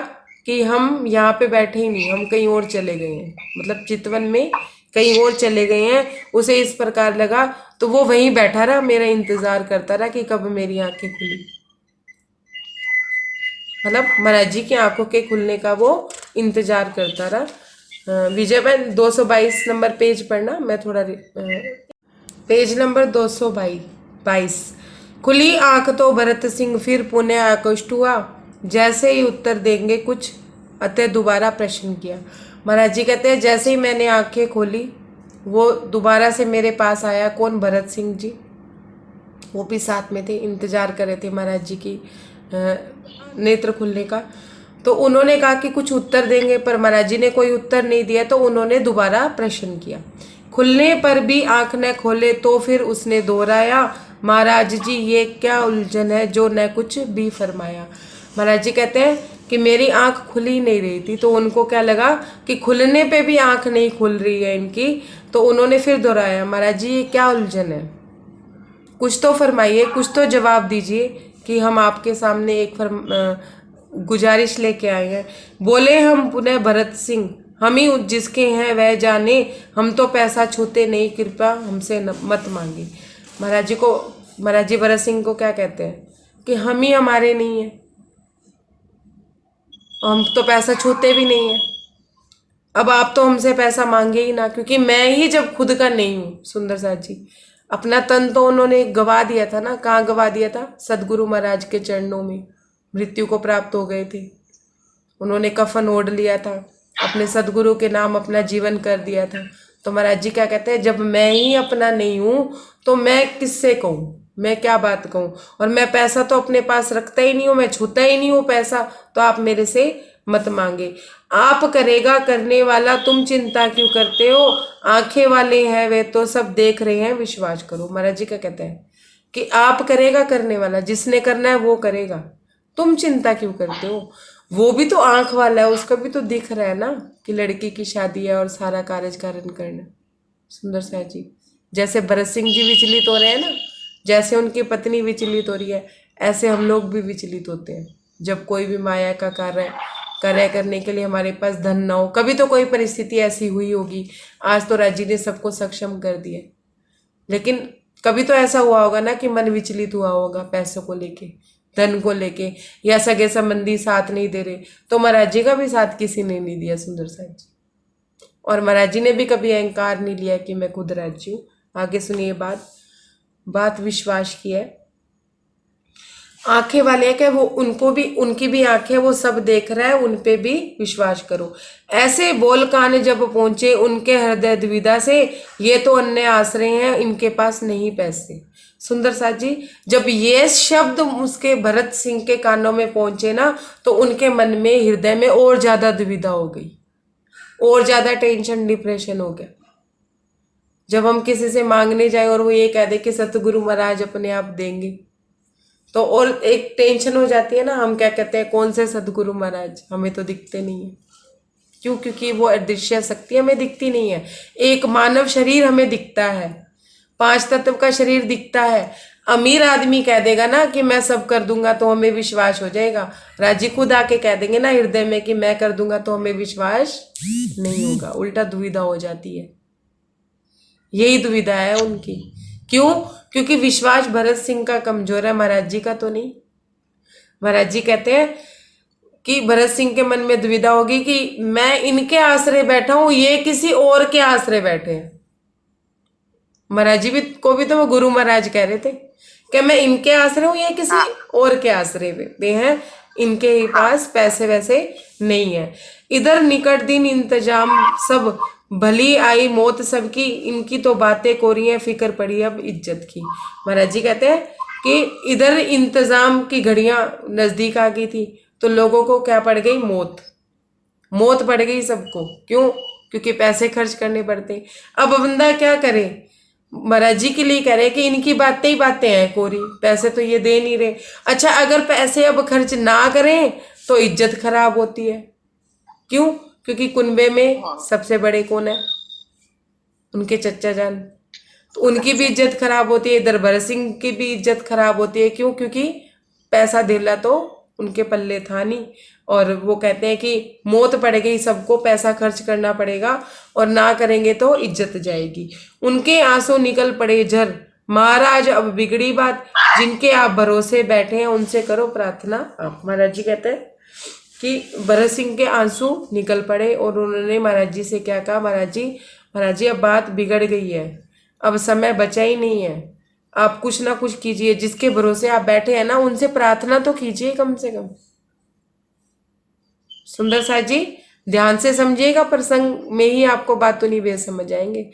कि हम यहाँ पे बैठे ही नहीं, हम कहीं और चले गए हैं, मतलब चितवन में कहीं और चले गए हैं, उसे इस प्रकार लगा, तो वो वहीं बैठा रहा, मेरा इंतजार करता रहा कि कब मेरी आंखें खुली। मतलब महाराज जी की आंखों के खुलने का वो इंतजार करता रहा। विजय बहन 222 नंबर पेज पढ़ना, मैं थोड़ा पेज नंबर 222। खुली आंख तो भरत सिंह फिर पुनः आकृष्ट हुआ, जैसे ही उत्तर देंगे कुछ अतः दोबारा प्रश्न किया। महाराज जी कहते हैं जैसे ही मैंने आंखें खोली, वो दोबारा से मेरे पास आया। कौन? भरत सिंह जी, वो भी साथ में थे, इंतजार कर रहे थे महाराज जी की नेत्र खुलने का। तो उन्होंने कहा कि कुछ उत्तर देंगे, पर महाराज जी ने कोई उत्तर नहीं दिया, तो उन्होंने दोबारा प्रश्न किया। खुलने पर भी आंख न खोले तो फिर उसने दोहराया, महाराज जी ये क्या उलझन है जो न कुछ भी फरमाया। महाराज जी कहते हैं कि मेरी आंख खुल ही नहीं रही थी, तो उनको क्या लगा कि खुलने पे भी आंख नहीं खुल रही है इनकी, तो उन्होंने फिर दोहराया, महाराज जी ये क्या उलझन है, कुछ तो फरमाइए, कुछ तो जवाब दीजिए कि हम आपके सामने एक गुजारिश लेके आए हैं। बोले हम पुनः भरत सिंह, हम ही जिसके हैं वह जाने, हम तो पैसा छूते नहीं, कृपया हमसे मत मांगे। महाराज जी भरत सिंह को क्या कहते हैं कि हम ही हमारे नहीं है, हम तो पैसा छूते भी नहीं है, अब आप तो हमसे पैसा मांगे ही ना, क्योंकि मैं ही जब खुद का नहीं हूँ। सुंदर साथ जी अपना तन तो उन्होंने गवा दिया था ना, कहाँ गवा दिया था? सदगुरु महाराज के चरणों में मृत्यु को प्राप्त हो गए थे, उन्होंने कफन ओढ़ लिया था, अपने सदगुरु के नाम अपना जीवन कर दिया था। तो महाराज जी क्या कहते हैं, जब मैं ही अपना नहीं हूँ तो मैं किससे कहूँ, मैं क्या बात कहूँ, और मैं पैसा तो अपने पास रखता ही नहीं हूँ, मैं छूता ही नहीं हूँ पैसा, तो आप मेरे से मत मांगे। आप करेगा करने वाला, तुम चिंता क्यों करते हो? आंखें वाले हैं वे तो सब देख रहे हैं, विश्वास करो। महाराज जी क्या कहते हैं कि आप करेगा करने वाला, जिसने करना है वो करेगा, तुम चिंता क्यों करते हो? वो भी तो आंख वाला है, उसका भी तो दिख रहा है ना कि लड़की की शादी है और सारा कार्य कारण करना। सुंदर साहब जी, जैसे भरत सिंह जी विचलित हो रहे हैं ना, जैसे उनकी पत्नी विचलित हो रही है, ऐसे हम लोग भी विचलित होते हैं जब कोई भी माया का कार्य करने के लिए हमारे पास धन ना हो। कभी तो कोई परिस्थिति ऐसी हुई होगी। आज तो राजी ने सबको सक्षम कर दिया, लेकिन कभी तो ऐसा हुआ होगा ना कि मन विचलित हुआ होगा पैसों को लेके, धन को लेके, या सगे संबंधी साथ नहीं दे रहे। तो महाराज जी का भी साथ किसी ने नहीं दिया सुंदर साहब जी, और महाराज जी ने भी कभी अहंकार नहीं लिया कि मैं खुद राज्य हूँ। आगे सुनिए बात विश्वास की है। आंखें वाले क्या, वो उनको भी, उनकी भी आंखें, वो सब देख रहा है, उन पे भी विश्वास करो। ऐसे बोल कान जब पहुंचे उनके हृदय दुविधा से, ये तो अन्य आश्रय हैं, इनके पास नहीं पैसे। सुंदर साथ जी, जब ये शब्द उसके भरत सिंह के कानों में पहुंचे ना, तो उनके मन में, हृदय में और ज्यादा दुविधा हो गई, और ज्यादा टेंशन डिप्रेशन हो गया। जब हम किसी से मांगने जाए और वो ये कह दे कि सतगुरु महाराज अपने आप देंगे, तो और एक टेंशन हो जाती है ना। हम क्या कहते हैं, कौन से सदगुरु महाराज, हमें तो दिखते नहीं है। क्यों? क्योंकि वो अदृश्य शक्ति हमें दिखती नहीं है। एक मानव शरीर हमें दिखता है, 5 तत्व का शरीर दिखता है। अमीर आदमी कह देगा ना कि मैं सब कर दूंगा, तो हमें विश्वास हो जाएगा। राजी खुद आके कह देंगे ना हृदय में कि मैं कर दूंगा, तो हमें विश्वास नहीं होगा, उल्टा दुविधा हो जाती है। यही दुविधा है उनकी। क्यों? क्योंकि विश्वास भरत सिंह का कमजोर है, महाराज जी का तो नहीं। महाराज जी कहते हैं कि भरत सिंह के मन में दुविधा होगी कि मैं इनके आश्रय बैठा हूं, ये किसी और के आश्रय बैठे हैं। महाराज जी को भी तो वो गुरु महाराज कह रहे थे कि मैं इनके आश्रय हूं, ये किसी और के आश्रय पे हैं, इनके ही पास पैसे वैसे नहीं है। इधर निकट दिन इंतजाम सब, भली आई मौत सबकी, इनकी तो बातें कोरी हैं, फिक्र पड़ी अब इज्जत की। महाराज जी कहते हैं कि इधर इंतजाम की घड़ियां नजदीक आ गई थी, तो लोगों को क्या पड़ गई, मौत पड़ गई सबको। क्यों? क्योंकि पैसे खर्च करने पड़ते। अब बंदा क्या करे? महाराज जी के लिए कह रहे कि इनकी बातें ही बातें हैं कोरी, पैसे तो ये दे नहीं रहे। अच्छा, अगर पैसे अब खर्च ना करें तो इज्जत खराब होती है। क्यों? क्योंकि कुनबे में सबसे बड़े कौन है? उनके चच्चा जान, तो उनकी भी इज्जत खराब होती है। इधर भरत सिंह की भी इज्जत खराब होती है। क्यों? क्योंकि पैसा धेला तो उनके पल्ले था नहीं, और वो कहते हैं कि मौत पड़ गई सबको, पैसा खर्च करना पड़ेगा, और ना करेंगे तो इज्जत जाएगी। उनके आंसू निकल पड़े झर, महाराज अब बिगड़ी बात, जिनके आप भरोसे बैठे हैं उनसे करो प्रार्थना आप। महाराज जी कहते हैं कि भरत सिंह के आंसू निकल पड़े, और उन्होंने महाराज जी से क्या कहा, महाराज जी अब बात बिगड़ गई है, अब समय बचा ही नहीं है, आप कुछ ना कुछ कीजिए। जिसके भरोसे आप बैठे हैं ना, उनसे प्रार्थना तो कीजिए कम से कम। सुंदर साहब जी, ध्यान से समझिएगा, प्रसंग में ही आपको बातों नहीं बेस समझ आएंगे।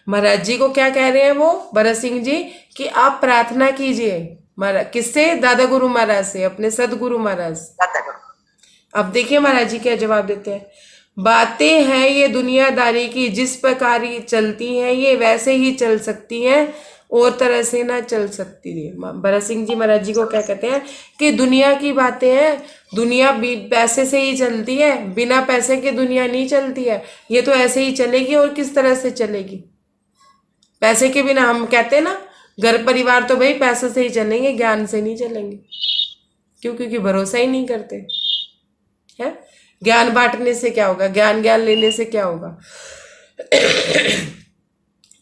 महाराज जी को क्या कह रहे हैं वो भरत सिंह जी, कि आप प्रार्थना कीजिए। महाराज किससे? दादा गुरु महाराज से, अपने सदगुरु महाराज। अब देखिए महाराज जी क्या जवाब देते हैं। बातें हैं ये दुनियादारी की, जिस प्रकार ये चलती हैं ये वैसे ही चल सकती हैं, और तरह से ना चल सकती है। भरत सिंह जी महाराज जी को क्या कहते हैं कि दुनिया की बातें हैं, दुनिया पैसे से ही चलती है, बिना पैसे के दुनिया नहीं चलती है। ये तो ऐसे ही चलेगी, और किस तरह से चलेगी? पैसे के बिना, हम कहते हैं ना घर परिवार तो भाई पैसों से ही चलेंगे, ज्ञान से नहीं चलेंगे। क्यों? क्योंकि भरोसा ही नहीं करते है। ज्ञान बांटने से क्या होगा? ज्ञान लेने से क्या होगा?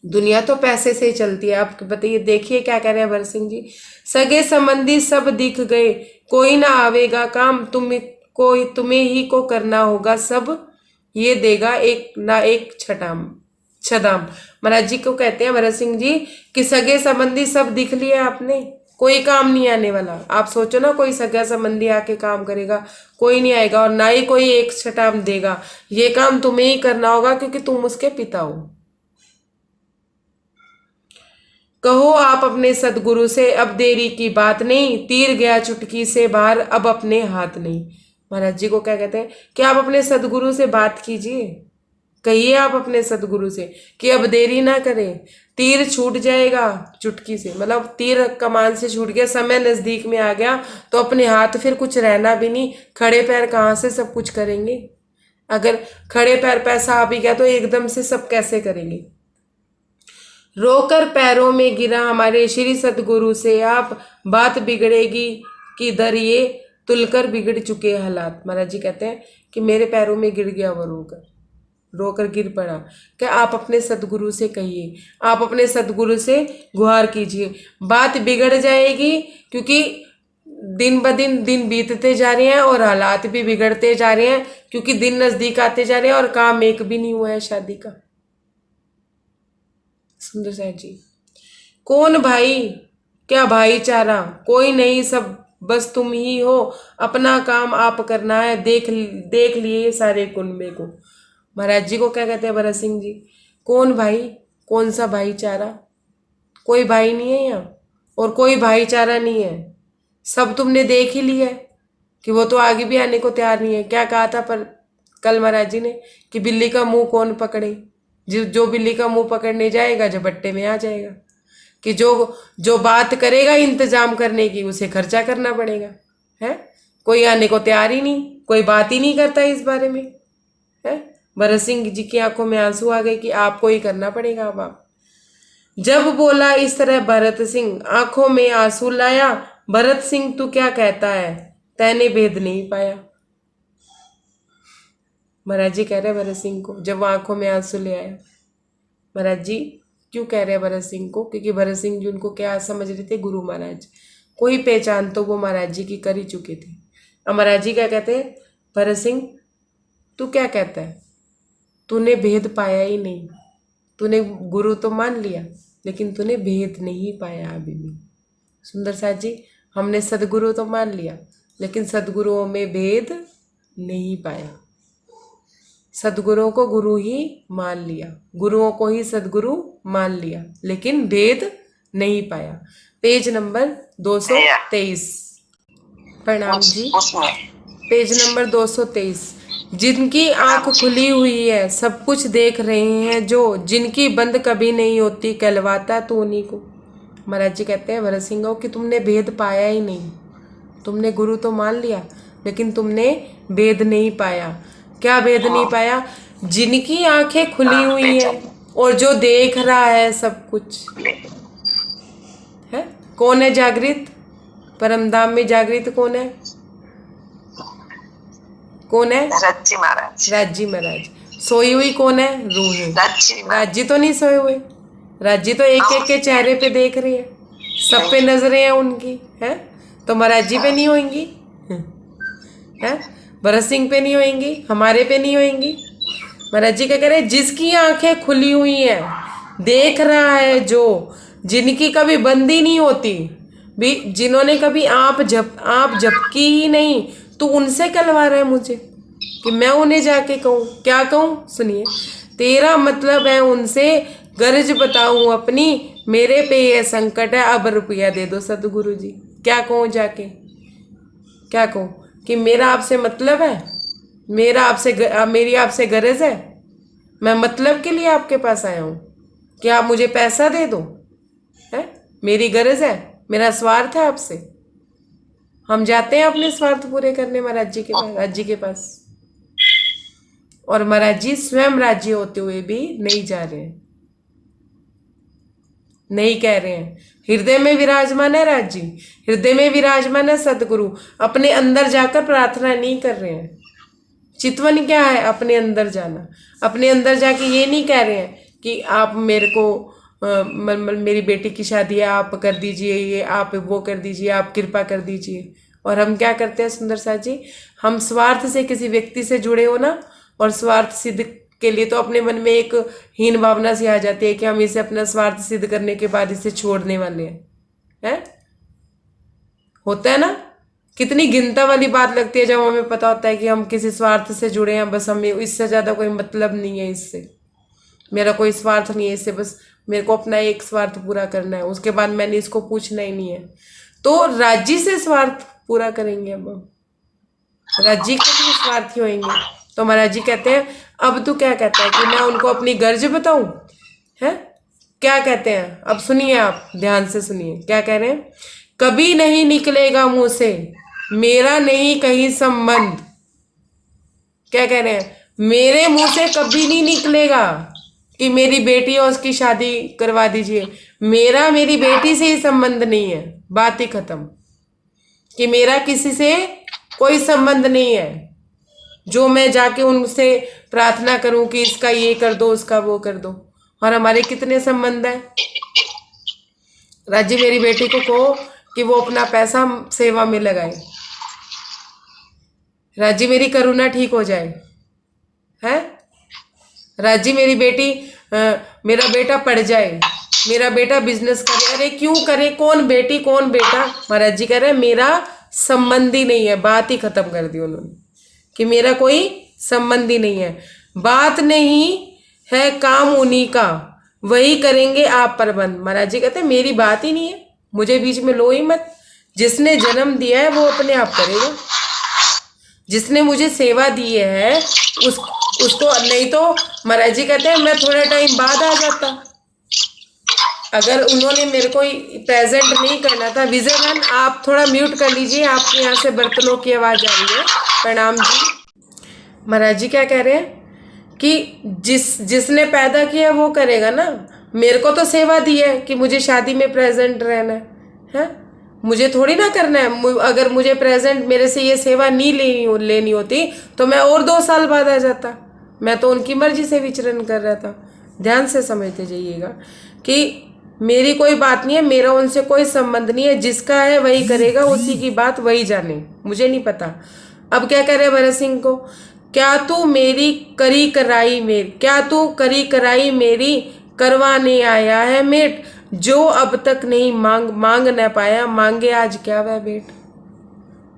दुनिया तो पैसे से ही चलती है। आप बताइए, देखिए क्या कह रहे हैं भरत सिंह जी। सगे संबंधी सब दिख गए, कोई ना आवेगा काम, तुम्हें ही को करना होगा सब, ये देगा एक ना एक छदाम। महाराज जी को कहते हैं भरत सिंह जी कि सगे संबंधी सब दिख लिए आपने, कोई काम नहीं आने वाला। आप सोचो ना, कोई सगा संबंधी आके काम करेगा? कोई नहीं आएगा, और ना ही कोई एक छटाम देगा। ये काम तुम्हें ही करना होगा, क्योंकि तुम उसके पिता हो। कहो आप अपने सदगुरु से, अब देरी की बात नहीं, तीर गया चुटकी से बाहर, अब अपने हाथ नहीं। महाराज जी को क्या कहते हैं कि आप अपने सदगुरु से बात कीजिए, कहिए आप अपने सदगुरु से कि अब देरी ना करें, तीर छूट जाएगा चुटकी से, मतलब तीर कमान से छूट गया, समय नजदीक में आ गया तो अपने हाथ फिर कुछ रहना भी नहीं, खड़े पैर कहाँ से सब कुछ करेंगे। अगर खड़े पैर पैसा आ भी गया तो एकदम से सब कैसे करेंगे। रोकर पैरों में गिरा हमारे श्री सतगुरु से आप, बात बिगड़ेगी कि दर ये तुलकर बिगड़ चुके हालात। महाराज जी कहते हैं कि मेरे पैरों में गिर गया वो रोकर गिर पड़ा। क्या आप अपने सतगुरु से कहिए, आप अपने सतगुरु से गुहार कीजिए, बात बिगड़ जाएगी क्योंकि दिन ब दिन बीतते जा रहे हैं और हालात भी बिगड़ते जा रहे हैं क्योंकि दिन नजदीक आते जा रहे हैं और काम एक भी नहीं हुआ है शादी का। सुंदर साहब जी, कौन भाई क्या भाईचारा, कोई नहीं सब बस तुम ही हो, अपना काम आप करना है, देख लिए सारे कुनबे को। महाराज जी को क्या कहते हैं भरत सिंह जी, कौन भाई, कौन सा भाईचारा, कोई भाई नहीं है यहाँ और कोई भाईचारा नहीं है, सब तुमने देख ही लिया है कि वो तो आगे भी आने को तैयार नहीं है। क्या कहा था पर कल महाराज जी ने कि बिल्ली का मुंह कौन पकड़े, जो बिल्ली का मुंह पकड़ने जाएगा झपट्टे में आ जाएगा, कि जो बात करेगा इंतजाम करने की उसे खर्चा करना पड़ेगा है। कोई आने को तैयार ही नहीं, कोई बात ही नहीं करता इस बारे में है। भरत सिंह जी की आंखों में आंसू आ गए कि आपको ही करना पड़ेगा। अब आप जब बोला इस तरह भरत सिंह, आंखों में आंसू लाया, भरत सिंह तू क्या कहता है, तैने भेद नहीं पाया। महाराज जी कह रहे भरत सिंह को जब वो आंखों में आंसू ले आया। महाराज जी क्यों कह रहे हैं भरत सिंह को, क्योंकि भरत सिंह जी उनको क्या समझ रहे थे, गुरु महाराज, कोई पहचान तो वो महाराज जी की कर ही चुके थे। अब महाराज जी क्या कहते हैं, भरत सिंह तू क्या कहता है, तूने भेद पाया ही नहीं, तूने गुरु तो मान लिया लेकिन तूने भेद नहीं पाया अभी भी। सुंदर साथ जी, हमने सदगुरु तो मान लिया लेकिन सदगुरुओं में भेद नहीं पाया। सदगुरुओं को गुरु ही मान लिया, गुरुओं को ही सदगुरु मान लिया लेकिन भेद नहीं पाया। Page number 223। प्रणाम जी। Page number 223। जिनकी आंख खुली हुई है सब कुछ देख रहे हैं, जो जिनकी बंद कभी नहीं होती कहलवाता तो उन्हीं को। महाराज जी कहते हैं भरत सिंह कि तुमने भेद पाया ही नहीं, तुमने गुरु तो मान लिया लेकिन तुमने भेद नहीं पाया। क्या भेद नहीं पाया, जिनकी आंखें खुली हुई है और जो देख रहा है सब कुछ है। कौन है जागृत, परमधाम में जागृत कौन है, कौन है, राज्जी महाराज। राज्जी महाराज। सोई हुई कौन है, रूह है। राज्जी तो नहीं सोए हुए, राज्जी तो एक एक के चेहरे पे देख रही है, सब पे नजरें हैं उनकी है, तो महाराज जी पे नहीं होंगी है, भरत सिंह पे नहीं होंगी, हमारे पे नहीं होंगी। महाराज जी क्या कह रहे हैं, जिसकी आंखें खुली हुई है देख रहा है, जो जिनकी कभी बंदी नहीं होती भी, जिन्होंने कभी आप झपकी ही नहीं, तो उनसे कहलवा रहा है मुझे कि मैं उन्हें जाके कहूँ, क्या कहूँ सुनिए, तेरा मतलब है उनसे गर्ज बताऊं अपनी, मेरे पे ये संकट है अब रुपया दे दो सतगुरु जी। क्या कहूँ जाके, क्या कहूँ कि मेरा आपसे मतलब है, मेरी आपसे गरज है, मैं मतलब के लिए आपके पास आया हूँ कि आप मुझे पैसा दे दो है, मेरी गरज है, मेरा स्वार्थ है आपसे। हम जाते हैं अपने स्वार्थ पूरे करने महाराज जी के पास, राज्य के पास, और महाराज जी स्वयं राज्य होते हुए भी नहीं जा रहे हैं, नहीं कह रहे हैं। हृदय में विराजमान है राज्य, हृदय में विराजमान है सतगुरु, अपने अंदर जाकर प्रार्थना नहीं कर रहे हैं। चितवन क्या है, अपने अंदर जाना, अपने अंदर जाके ये नहीं कह रहे हैं कि आप मेरे को मेरी बेटी की शादी है आप कर दीजिए, ये आप वो कर दीजिए, आप कृपा कर दीजिए। और हम क्या करते हैं सुंदर साथ जी, हम स्वार्थ से किसी व्यक्ति से जुड़े हो ना, और स्वार्थ सिद्ध के लिए तो अपने मन में एक हीन भावना सी आ जाती है कि हम इसे अपना स्वार्थ सिद्ध करने के बाद इसे छोड़ने वाले हैं। होता है ना, कितनी गिनता वाली बात लगती है जब हमें पता होता है कि हम किसी स्वार्थ से जुड़े हैं, बस हमें इससे ज़्यादा कोई मतलब नहीं है, इससे मेरा कोई स्वार्थ नहीं है, इससे बस मेरे को अपना एक स्वार्थ पूरा करना है, उसके बाद मैंने इसको पूछना ही नहीं है। तो राज्य से स्वार्थ पूरा करेंगे अब महाराज जी कभी स्वार्थी होंगे? तो महाराज जी कहते हैं अब तू क्या कहता है कि मैं उनको अपनी गर्ज बताऊं? है क्या कहते हैं? अब सुनिए, आप ध्यान से सुनिए क्या कह रहे हैं। कभी नहीं निकलेगा मुंह से मेरा नहीं कहीं संबंध। क्या कह रहे हैं? मेरे मुंह से कभी नहीं निकलेगा कि मेरी बेटी और उसकी शादी करवा दीजिए। मेरा मेरी बेटी से ही संबंध नहीं है, बात ही खत्म। कि मेरा किसी से कोई संबंध नहीं है जो मैं जाके उनसे प्रार्थना करूं कि इसका ये कर दो, उसका वो कर दो। और हमारे कितने संबंध है। राज्य मेरी बेटी को कहो कि वो अपना पैसा सेवा में लगाए, राज्य मेरी करुणा ठीक हो जाए। है राज्य मेरी बेटी मेरा बेटा पढ़ जाए, मेरा बेटा बिजनेस करे। अरे क्यों करे? कौन बेटी कौन बेटा? महाराज जी कह रहे हैं मेरा संबंध ही नहीं है। बात ही खत्म कर दी उन्होंने कि मेरा कोई संबंध ही नहीं है। बात नहीं है काम उन्हीं का, वही करेंगे आप प्रबंध। महाराज जी कहते हैं मेरी बात ही नहीं है, मुझे बीच में लो ही मत। जिसने जन्म दिया है वो अपने आप करेगा। जिसने मुझे सेवा दी है उसको नहीं तो महाराज जी कहते हैं मैं थोड़ा टाइम बाद आ जाता। अगर उन्होंने मेरे को प्रेजेंट नहीं करना था। विजय मैम आप थोड़ा म्यूट कर लीजिए, आपके यहाँ से बर्तनों की आवाज आ रही है। प्रणाम जी। महाराज जी क्या कह रहे हैं कि जिसने पैदा किया वो करेगा ना। मेरे को तो सेवा दी है कि मुझे शादी में प्रेजेंट रहना है? मुझे थोड़ी ना करना है। अगर मुझे प्रेजेंट मेरे से ये सेवा नहीं लेनी होती तो मैं और 2 साल बाद आ जाता। मैं तो उनकी मर्जी से विचरण कर रहा था। ध्यान से समझते जाइएगा कि मेरी कोई बात नहीं है, मेरा उनसे कोई संबंध नहीं है। जिसका है वही करेगा, उसी की बात वही जाने, मुझे नहीं पता। अब क्या कह रहे भरत सिंह को, क्या तू मेरी करी कराई मेरी करवाने आया है मेट, जो अब तक नहीं मांग न पाया, मांगे आज क्या वह बेट।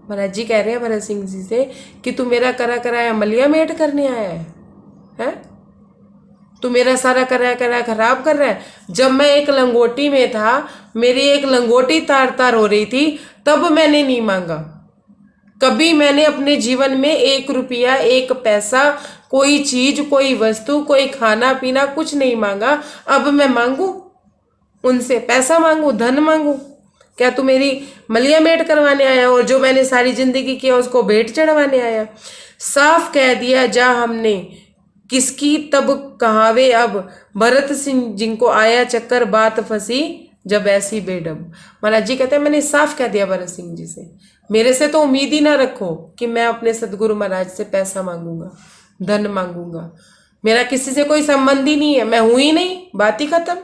महाराज जी कह रहे हैं भरत सिंह जी से कि तू मेरा कराया मलिया मेट करने आया है? तू मेरा सारा कराया खराब कर रहा है। जब मैं एक लंगोटी में था, मेरी एक लंगोटी तार हो रही थी, तब मैंने नहीं मांगा। कभी मैंने अपने जीवन में 1 रुपया 1 पैसा कोई चीज कोई वस्तु कोई खाना पीना कुछ नहीं मांगा। अब मैं मांगू उनसे? पैसा मांगू, धन मांगू? क्या तू मेरी मलिया मेट करवाने आया और जो मैंने सारी जिंदगी किया उसको भेंट चढ़वाने आया? साफ कह दिया जा हमने किसकी तब कहावे अब, भरत सिंह जिनको आया चक्कर बात फंसी जब ऐसी बेडब। महाराज जी कहते हैं मैंने साफ कह दिया भरत सिंह जी से, मेरे से तो उम्मीद ही ना रखो कि मैं अपने सदगुरु महाराज से पैसा मांगूंगा, धन मांगूंगा। मेरा किसी से कोई संबंध ही नहीं है, मैं हूं ही नहीं, बात ही खत्म।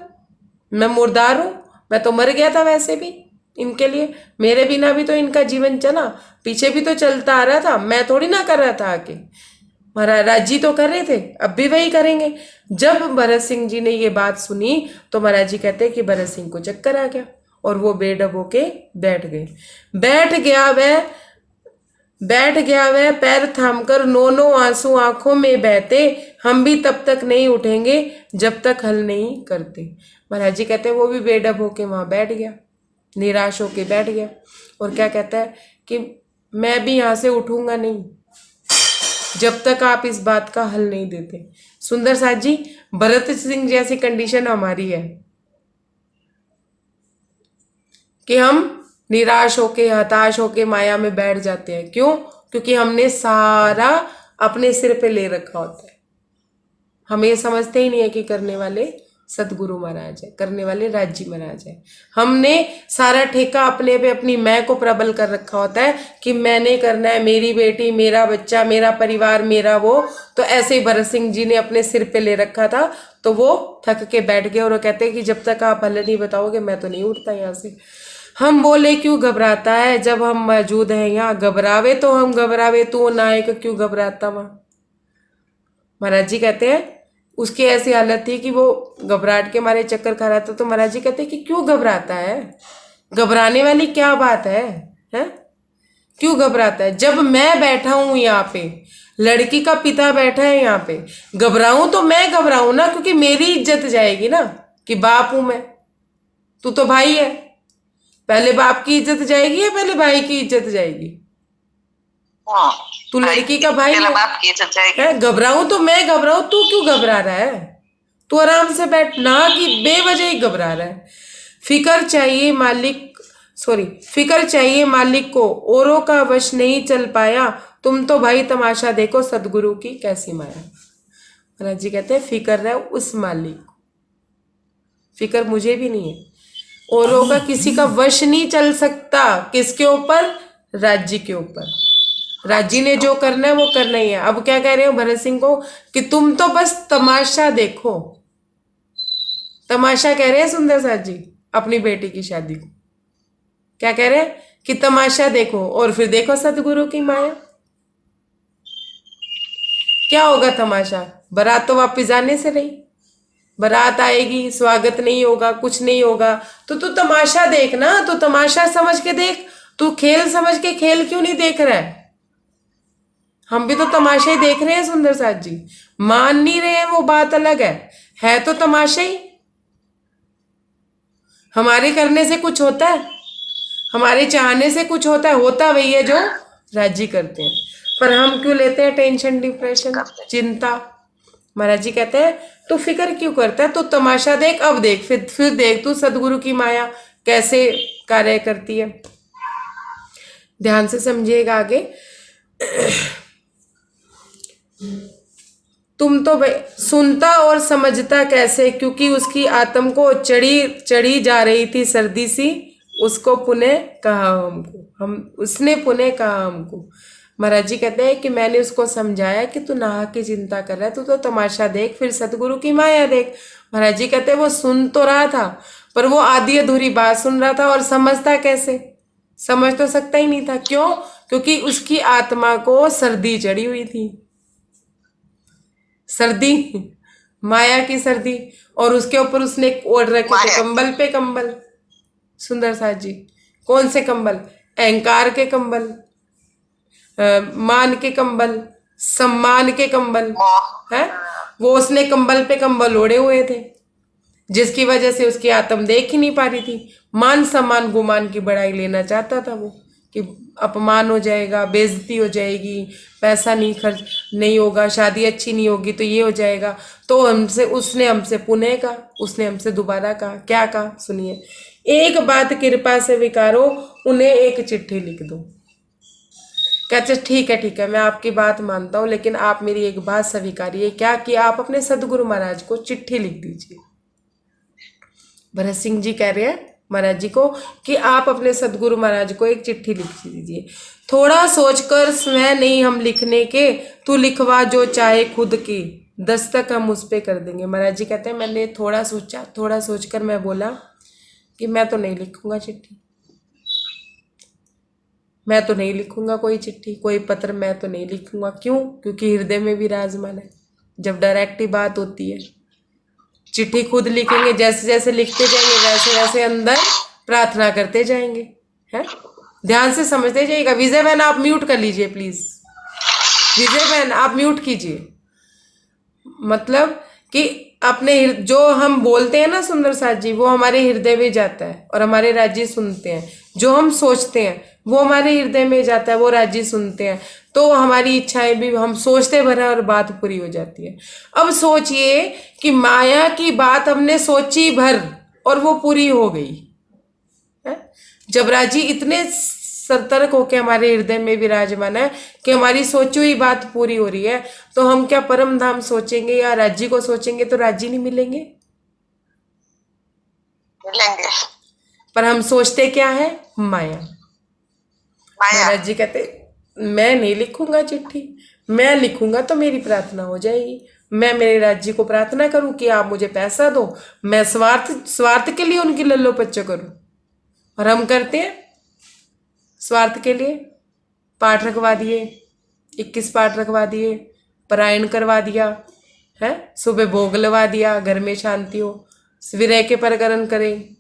मैं मुर्दार हूं, मैं तो मर गया था वैसे भी इनके लिए। मेरे बिना भी तो इनका जीवन चला, पीछे भी तो चलता आ रहा था, मैं थोड़ी ना कर रहा था आके। महाराज जी तो कर रहे थे, अब भी वही करेंगे। जब भरत सिंह जी ने ये बात सुनी तो महाराज जी कहते हैं कि भरत सिंह को चक्कर आ गया और वो बेढब होके बैठ गए। बैठ गया वह पैर थामकर, नो आंसू आंखों में बहते, हम भी तब तक नहीं उठेंगे जब तक हल नहीं करते। महाराज जी कहते हैं वो भी बेढब होके वहां बैठ गया, निराश होके बैठ गया। और क्या कहता है कि मैं भी यहां से उठूंगा नहीं जब तक आप इस बात का हल नहीं देते। सुंदर साथ जी, भरत सिंह जैसी कंडीशन हमारी है कि हम निराश होके हताश होके माया में बैठ जाते हैं। क्यों? क्योंकि हमने सारा अपने सिर पे ले रखा होता है। हम ये समझते ही नहीं है कि करने वाले सतगुरु महाराज है, करने वाले राजी महाराज है। हमने सारा ठेका अपने पे अपनी मैं को प्रबल कर रखा होता है कि मैंने करना है, मेरी बेटी, मेरा बच्चा, मेरा परिवार, मेरा वो। तो ऐसे ही भरत सिंह जी ने अपने सिर पे ले रखा था, तो वो थक के बैठ गए और वो कहते हैं कि जब तक आप हल नहीं बताओगे मैं तो नहीं उठता यहाँ से। हम बोले क्यों घबराता है जब हम मौजूद हैं यहाँ, घबरावे तो हम घबरावे तू नायक क्यों घबराता वहां। महाराज जी कहते हैं उसकी ऐसी हालत थी कि वो घबराहट के मारे चक्कर खा रहा था। तो महाराज जी कहते हैं कि क्यों घबराता है, घबराने वाली क्या बात है? क्यों घबराता है? जब मैं बैठा हूं यहाँ पे, लड़की का पिता बैठा है यहाँ पे, घबराऊं तो मैं घबराऊं ना, क्योंकि मेरी इज्जत जाएगी ना कि बाप हूं मैं, तू तो भाई है। पहले बाप की इज्जत जाएगी या पहले भाई की इज्जत जाएगी? तू लड़की का भाई चलो है। बाप की इज्जत जाएगी। है घबराऊं तो मैं घबराऊं, तू क्यों घबरा रहा है? तू आराम से बैठ ना, कि बेवजह ही घबरा रहा है। फिकर चाहिए मालिक, सॉरी, फिकर चाहिए मालिक को, औरों का वश नहीं चल पाया, तुम तो भाई तमाशा देखो सदगुरु की कैसी माया। महाराज जी कहते हैं फिकर है उस मालिक को, फिकर मुझे भी नहीं है। औरों का किसी का वश नहीं चल सकता, किसके ऊपर? राज्य के ऊपर। राज्य ने जो करना है वो करना ही है। अब क्या कह रहे हो भरत सिंह को कि तुम तो बस तमाशा देखो। तमाशा कह रहे हैं सुंदर साथ जी अपनी बेटी की शादी को। क्या कह रहे हैं कि तमाशा देखो, और फिर देखो सतगुरु की माया। क्या होगा तमाशा? बारात तो वापिस जाने से रही, बारात आएगी, स्वागत नहीं होगा, कुछ नहीं होगा, तो तू तमाशा देख ना, तू तमाशा समझ के देख। तू खेल समझ के खेल क्यों नहीं देख रहा है? हम भी तो तमाशा ही देख रहे हैं सुंदर साथ जी। मान नहीं रहे हैं वो बात अलग है तो तमाशा ही। हमारे करने से कुछ होता है? हमारे चाहने से कुछ होता है? होता वही है जो राजी करते हैं। पर हम क्यों लेते हैं टेंशन, डिप्रेशन, चिंता? महाराज जी कहते हैं तू फिक्र क्यों करता है? तू तमाशा देख, अब देख, फिर देख तू सदगुरु की माया कैसे कार्य करती है। ध्यान से समझिएगा आगे। तुम तो सुनता और समझता कैसे, क्योंकि उसकी आत्म को चढ़ी जा रही थी सर्दी सी, उसको पुनः कहा हमको, उसने पुनः कहा हमको। महाराज जी कहते हैं कि मैंने उसको समझाया कि तू नाह की चिंता कर रहा है, तू तो तमाशा देख, फिर सतगुरु की माया देख। महाराज जी कहते हैं वो सुन तो रहा था, पर वो आधी अधूरी बात सुन रहा था, और समझता कैसे? समझ तो सकता ही नहीं था। क्यों? क्योंकि उसकी आत्मा को सर्दी चढ़ी हुई थी। सर्दी, माया की सर्दी, और उसके ऊपर उसने ओढ़ रखे थे कंबल पे कंबल। सुंदर साथ जी, कौन से कंबल? अहंकार के कंबल, मान के कंबल, सम्मान के कंबल है। वो उसने कंबल पे कंबल ओढ़े हुए थे, जिसकी वजह से उसकी आत्म देख ही नहीं पा रही थी। मान सम्मान गुमान की बड़ाई लेना चाहता था वो, कि अपमान हो जाएगा, बेइज्जती हो जाएगी, पैसा नहीं खर्च नहीं होगा, शादी अच्छी नहीं होगी तो ये हो जाएगा। तो उसने हमसे पुनः कहा, उसने हमसे दोबारा कहा। क्या कहा सुनिए। एक बात कृपा से विकारो, उन्हें एक चिट्ठी लिख दो। कहते ठीक है मैं आपकी बात मानता हूँ, लेकिन आप मेरी एक बात स्वीकारिए। क्या कि आप अपने सदगुरु महाराज को चिट्ठी लिख दीजिए। भरत सिंह जी कह रहे हैं महाराज जी को कि आप अपने सदगुरु महाराज को एक चिट्ठी लिख दीजिए। थोड़ा सोचकर स्वयं नहीं हम लिखने के, तू लिखवा जो चाहे खुद की, दस्तक हम उस पे कर देंगे। महाराज जी कहते हैं मैंने थोड़ा सोचा, थोड़ा सोचकर मैं बोला कि मैं तो नहीं लिखूंगा चिट्ठी, मैं तो नहीं लिखूंगा कोई चिट्ठी, कोई पत्र मैं तो नहीं लिखूंगा। क्यों? क्योंकि हृदय में विराजमान है। जब डायरेक्ट ही बात होती है, चिट्ठी खुद लिखेंगे, जैसे जैसे लिखते जाएंगे वैसे वैसे अंदर प्रार्थना करते जाएंगे। हैं? ध्यान से समझते जाइएगा। विजय बहन आप म्यूट कर लीजिए प्लीज। विजय बहन आप म्यूट कीजिए। मतलब कि अपने जो हम बोलते हैं ना सुंदर साथ जी, वो हमारे हृदय में जाता है और हमारे राज्य सुनते हैं। जो हम सोचते हैं वो हमारे हृदय में जाता है, वो राज्य सुनते हैं। तो हमारी इच्छाएं भी हम सोचते भर और बात पूरी हो जाती है। अब सोचिए कि माया की बात हमने सोची भर और वो पूरी हो गई है। जब राजी इतने सतर्क होकर हमारे हृदय में विराजमान है कि हमारी सोची हुई बात पूरी हो रही है, तो हम क्या परम धाम सोचेंगे या राज्य को सोचेंगे तो राज्य नहीं मिलेंगे? मिलेंगे। पर हम सोचते क्या है? माया। महाराज जी कहते मैं नहीं लिखूंगा चिट्ठी, मैं लिखूंगा तो मेरी प्रार्थना हो जाएगी। मैं मेरे राज्य को प्रार्थना करूं कि आप मुझे पैसा दो, मैं स्वार्थ के लिए उनकी लल्लो पच्चो करूं। और हम करते हैं स्वार्थ के लिए। पाठ रखवा दिए, 21 पाठ रखवा दिए, पारायण करवा दिया है, सुबह भोग लगा दिया, घर में शांति हो, विरह के प्रकरण करें,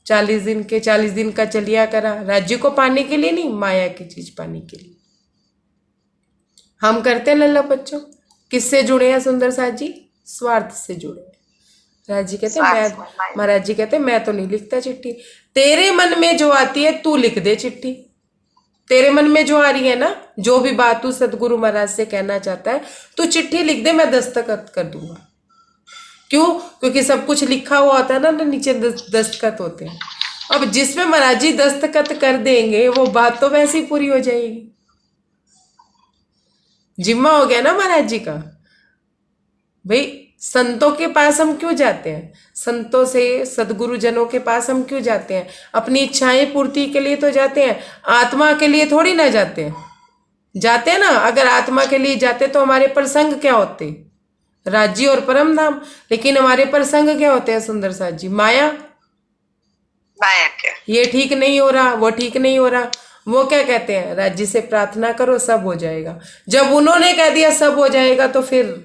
40 दिन का चलिया करा, राज्य को पाने के लिए नहीं, माया की चीज पाने के लिए। हम करते हैं लल्ला बच्चों। किससे जुड़े हैं सुंदर साथ जी? स्वार्थ से जुड़े हैं। महाराज जी कहते मैं तो नहीं लिखता चिट्ठी। तेरे मन में जो आती है तू लिख दे चिट्ठी। तेरे मन में जो आ रही है ना, जो भी बात तू सदगुरु महाराज से कहना चाहता है, तू चिट्ठी लिख दे, मैं दस्तखत कर दूंगा। क्यों? क्योंकि सब कुछ लिखा हुआ होता है ना, तो नीचे दस्तखत होते हैं। अब जिसमें महाराज जी दस्तखत कर देंगे वो बात तो वैसे ही पूरी हो जाएगी। जिम्मा हो गया ना महाराज जी का। भाई संतों के पास हम क्यों जाते हैं? संतों से, सदगुरुजनों के पास हम क्यों जाते हैं? अपनी इच्छाएं पूर्ति के लिए तो जाते हैं, आत्मा के लिए थोड़ी ना जाते हैं। जाते हैं ना, अगर आत्मा के लिए जाते तो हमारे प्रसंग क्या होते? राज्य और परम धाम। लेकिन हमारे प्रसंग क्या होते हैं सुंदर साथ जी? माया। माया क्या? ये ठीक नहीं हो रहा, वो ठीक नहीं हो रहा। वो क्या कहते हैं? राज्य से प्रार्थना करो, सब हो जाएगा। जब उन्होंने कह दिया सब हो जाएगा, तो फिर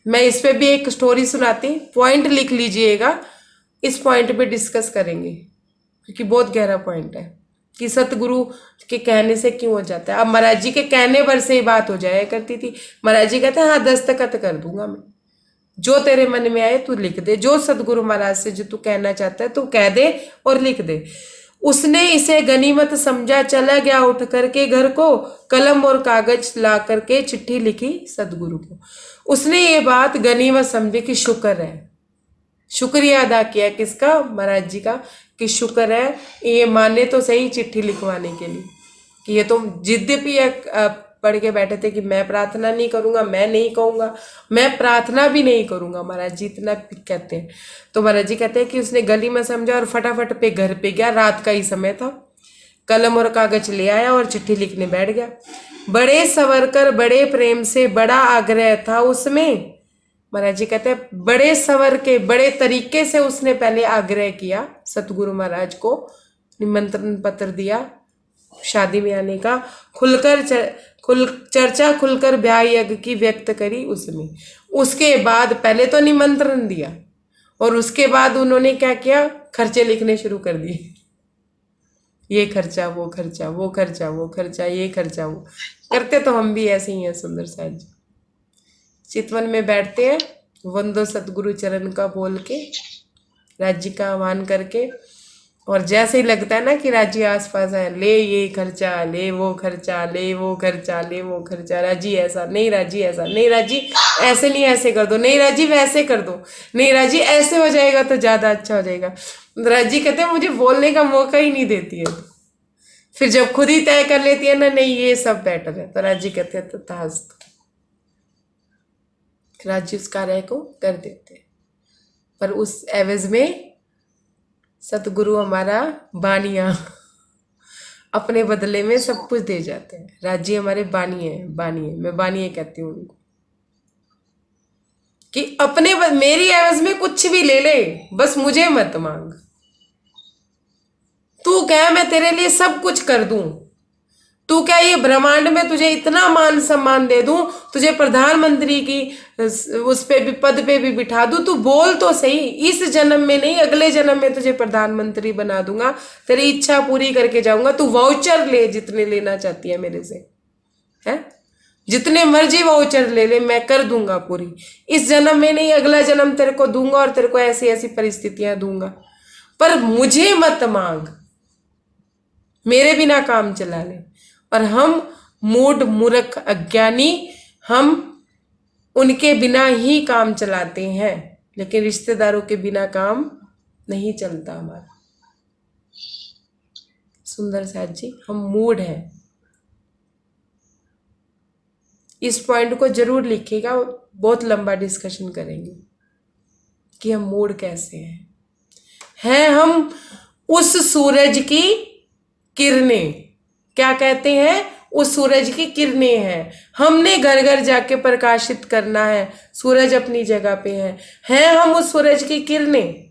मैं इस पे भी एक स्टोरी सुनाती, पॉइंट लिख लीजिएगा, इस पॉइंट पे डिस्कस करेंगे, क्योंकि बहुत गहरा पॉइंट है कि सतगुरु के कहने से क्यों हो जाता है। अब महाराज जी के कहने पर से ही बात हो जाया करती थी। महाराज जी कहते हैं हाँ दस्तखत कर दूंगा मैं, जो तेरे मन में आए तू लिख दे, जो सतगुरु महाराज से जो तू कहना चाहता है तू कह दे और लिख दे। उसने इसे गनीमत समझा, चला गया उठ करके घर को, कलम और कागज ला करके चिट्ठी लिखी सदगुरु को। उसने ये बात गनीमत समझी कि शुक्र है, शुक्रिया अदा किया किसका? महाराज जी का, कि शुक्र है ये माने तो सही चिट्ठी लिखवाने के लिए। कि ये तो जिद भी पढ़ के बैठे थे कि मैं प्रार्थना नहीं करूंगा, मैं नहीं कहूंगा, मैं प्रार्थना भी नहीं करूंगा। महाराज जी इतना कहते हैं। तो महाराज जी कहते हैं कि उसने गली में समझा और फटाफट पे घर पे गया, रात का ही समय था, कलम और कागज ले आया और चिट्ठी लिखने बैठ गया। बड़े सवर कर, बड़े प्रेम से, बड़ा आग्रह था उसमें। महाराज जी कहते हैं बड़े सवर के, बड़े तरीके से उसने पहले आग्रह किया, सतगुरु महाराज को निमंत्रण पत्र दिया शादी में आने का, चर्चा खुलकर ब्याह यज्ञ की व्यक्त करी उसमें। उसके बाद पहले तो निमंत्रण दिया और उसके बाद उन्होंने क्या किया? खर्चे लिखने शुरू कर दिए। ये खर्चा, वो खर्चा, वो खर्चा, वो खर्चा, ये खर्चा, वो करते तो हम भी ऐसे ही हैं सुंदर साहब जी। चितवन में बैठते हैं, वंदो सतगुरु चरण का बोल के, राज्य का आह्वान करके, और जैसे ही लगता है ना कि राज्य आसपास है, ले ये खर्चा, ले वो खर्चा, ले वो खर्चा, ले वो खर्चा, राजी ऐसा नहीं, राजी ऐसा नहीं, राजी ऐसे नहीं, ऐसे कर दो, नहीं राजी वैसे कर दो, नहीं राजी ऐसे हो जाएगा तो ज्यादा अच्छा हो जाएगा। राजी कहते हैं मुझे बोलने का मौका ही नहीं देती है। फिर जब खुद ही तय कर लेती है ना, नहीं ये सब बेटर है, तो राजी कहते हैं तो तथास्तु, राज्य उस कार्य को कर देते हैं। पर उस एवज में सतगुरु हमारा बानिया अपने बदले में सब कुछ दे जाते हैं। राज्य हमारे बानिए, बानिए, मैं बानिए कहती हूँ उनको, कि अपने मेरी एवज में कुछ भी ले ले, बस मुझे मत मांग। तू कह मैं तेरे लिए सब कुछ कर दूं, तू क्या ये ब्रह्मांड में तुझे इतना मान सम्मान दे दूं, तुझे प्रधानमंत्री की उस पे भी, पद पे भी बिठा दूं, तू बोल तो सही, इस जन्म में नहीं अगले जन्म में तुझे प्रधानमंत्री बना दूंगा, तेरी इच्छा पूरी करके जाऊंगा, तू वाउचर ले जितने लेना चाहती है मेरे से, है जितने मर्जी वाउचर ले ले, मैं कर दूंगा पूरी। इस जन्म में नहीं अगला जन्म तेरे को दूंगा और तेरे को ऐसी ऐसी परिस्थितियां दूंगा, पर मुझे मत मांग, मेरे बिना काम चला ले। और हम मूढ़ मूर्ख अज्ञानी, हम उनके बिना ही काम चलाते हैं, लेकिन रिश्तेदारों के बिना काम नहीं चलता हमारा। सुंदर साथ जी, हम मूढ़ हैं। इस पॉइंट को जरूर लिखिएगा, बहुत लंबा डिस्कशन करेंगे कि हम मूढ़ कैसे हैं हम उस सूरज की किरणें, क्या कहते हैं, उस सूरज की किरणें हैं। हमने घर घर जाके प्रकाशित करना है, सूरज अपनी जगह पे है हम उस सूरज की किरणें,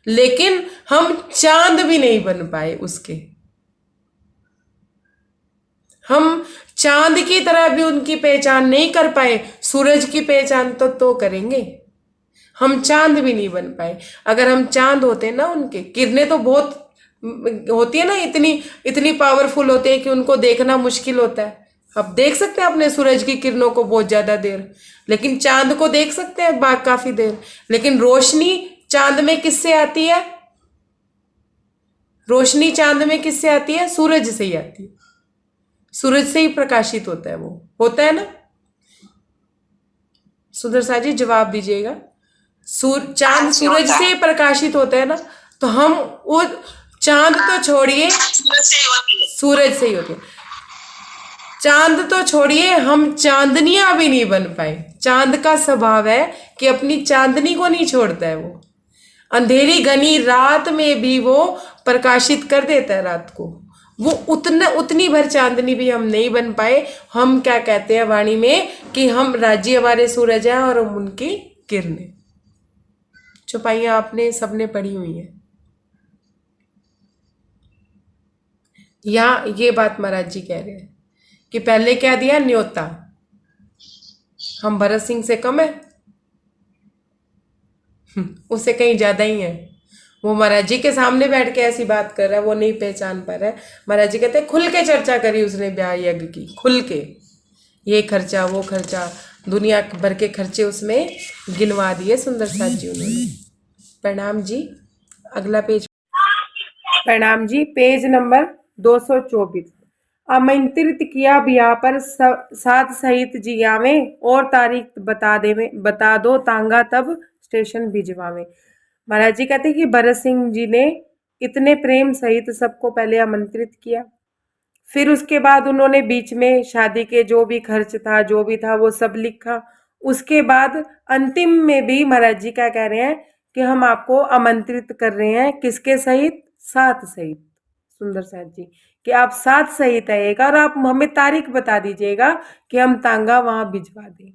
लेकिन हम चांद भी नहीं बन पाए उसके। हम चांद की तरह भी उनकी पहचान नहीं कर पाए, सूरज की पहचान तो करेंगे, हम चांद भी नहीं बन पाए। अगर हम चांद होते ना, उनके किरणें तो बहुत होती है ना, इतनी पावरफुल होते हैं कि उनको देखना मुश्किल होता है। अब देख सकते हैं अपने सूरज की किरणों को बहुत ज्यादा देर, लेकिन चांद को देख सकते हैं काफी देर। लेकिन रोशनी चांद में किससे आती है? रोशनी चांद में किससे आती है? सूरज से ही आती है। सूरज से ही प्रकाशित होता है वो, होता है ना? सुंदर सा जी जवाब दीजिएगा। चांद हाँ जी, सूरज होता से है। ही प्रकाशित होता है ना, तो हम वो चांद तो छोड़िए, सूरज से ही होती है। सूरज से ही होती है। चांद तो छोड़िए, हम चांदनियां भी नहीं बन पाए। चांद का स्वभाव है कि अपनी चांदनी को नहीं छोड़ता है वो, अंधेरी घनी रात में भी वो प्रकाशित कर देता है रात को। वो उतनी भर चांदनी भी हम नहीं बन पाए। हम क्या कहते हैं वाणी में कि हम राज्य हमारे सूरज हैं और हम उनकी किरणें। चौपाइयां आपने सबने पढ़ी हुई हैं। यहाँ ये बात महाराज जी कह रहे हैं कि पहले क्या दिया, न्योता। हम भरत सिंह से कम है? उससे कहीं ज्यादा ही है। वो महाराज जी के सामने बैठ के ऐसी बात कर रहा है, वो नहीं पहचान पा रहा है। महाराज जी कहते हैं खुल के चर्चा करी उसने ब्याह यज्ञ की, खुल के, ये खर्चा वो खर्चा, दुनिया भर के खर्चे उसमें गिनवा दिए सुंदर साथ जी उन्होंने। प्रणाम जी, अगला पेज। प्रणाम जी, पेज नंबर 224। आमंत्रित किया ब्याह पर साथ सहित जियावे, और तारीख बता दो तांगा तब स्टेशन भिजवावे। महाराज जी कहते हैं कि भरत सिंह जी ने इतने प्रेम सहित सबको पहले आमंत्रित किया, फिर उसके बाद उन्होंने बीच में शादी के जो भी खर्च था, जो भी था, वो सब लिखा। उसके बाद अंतिम में भी महाराज जी क्या कह रहे हैं कि हम आपको आमंत्रित कर रहे हैं, किसके सहित? साथ सहित। सुंदर साथ जी कि आप साथ सहित आइएगा और आप हमें तारीख बता दीजिएगा कि हम तांगा वहां भिजवा दें।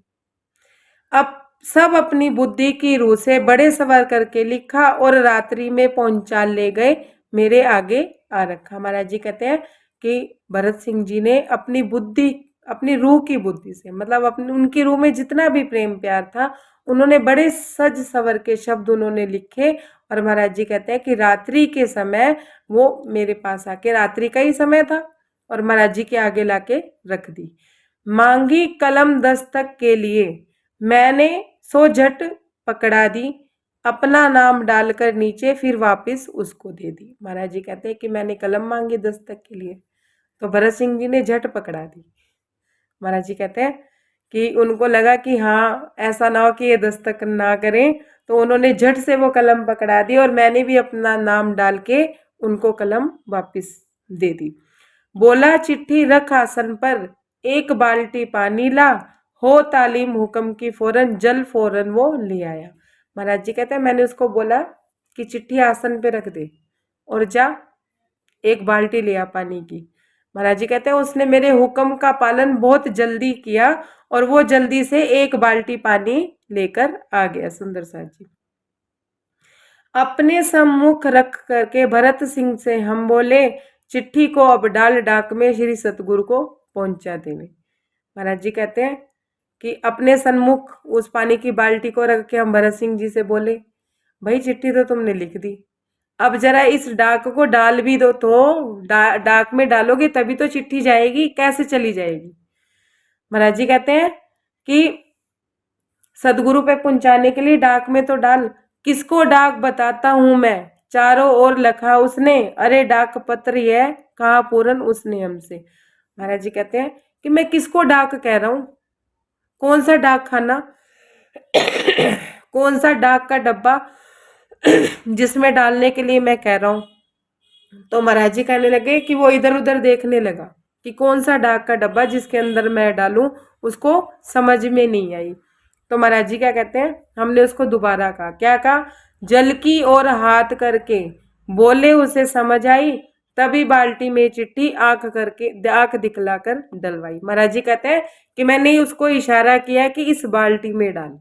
अब सब अपनी बुद्धि की रूह से बड़े सवार करके लिखा और रात्रि में पहुंचा ले गए, मेरे आगे आ रखा। महाराज जी कहते हैं कि भरत सिंह जी ने अपनी बुद्धि, अपनी रूह की बुद्धि से, मतलब अपनी उनकी रूह में जितना भी प्रेम प्यार था, उन्होंने बड़े सज सवर के शब्द उन्होंने लिखे। और महाराज जी कहते हैं कि रात्रि के समय वो मेरे पास आके, रात्रि का ही समय था, और महाराज जी के आगे लाके रख दी। मांगी कलम दस्तक के लिए, मैंने सो झट पकड़ा दी, अपना नाम डालकर नीचे फिर वापस उसको दे दी। महाराज जी कहते हैं कि मैंने कलम मांगी दस्तक के लिए, तो भरत सिंह जी ने झट पकड़ा दी। महाराज जी कहते हैं कि उनको लगा कि हाँ ऐसा ना हो कि ये दस्तक ना करें, तो उन्होंने झट से वो कलम पकड़ा दी और मैंने भी अपना नाम डाल के उनको कलम वापस दे दी। बोला चिट्ठी रख आसन पर, एक बाल्टी पानी ला, हो तालीम हुक्म की फौरन, जल फौरन वो ले आया। महाराज जी कहते हैं मैंने उसको बोला कि चिट्ठी आसन पे रख दे और जा एक बाल्टी लिया पानी की। महाराज जी कहते हैं उसने मेरे हुक्म का पालन बहुत जल्दी किया और वो जल्दी से एक बाल्टी पानी लेकर आ गया। सुंदर साथ जी अपने सम्मुख रख करके भरत सिंह से हम बोले, चिट्ठी को अब डाल डाक में श्री सतगुरु को पहुंचा देवे। महाराज जी कहते हैं कि अपने सन्मुख उस पानी की बाल्टी को रख के हम भरत सिंह जी से बोले, भाई चिट्ठी तो तुमने लिख दी, अब जरा इस डाक को डाल भी दो, तो डाक में डालोगे तभी तो चिट्ठी जाएगी, कैसे चली जाएगी। महाराज जी कहते हैं कि सदगुरु पे पहुंचाने के लिए डाक में तो डाल, किसको डाक बताता हूं मैं, चारों ओर लखा उसने, अरे डाक पत्र है कहा पूरन उसने हमसे। महाराज जी कहते हैं कि मैं किसको डाक कह रहा हूं, कौन सा डाक खाना, कौन सा डाक का डब्बा जिसमें डालने के लिए मैं कह रहा हूं। तो महाराज जी कहने लगे कि वो इधर उधर देखने लगा कि कौन सा डाक का डब्बा जिसके अंदर मैं डालूं, उसको समझ में नहीं आई। तो महाराज जी क्या कहते हैं, हमने उसको दोबारा कहा, क्या कहा, जल की ओर हाथ करके बोले उसे समझ आई, तभी बाल्टी में चिट्ठी आंख करके आंख दिखलाकर डलवाई। महाराज जी कहते हैं कि मैंने उसको इशारा किया कि इस बाल्टी में डाल,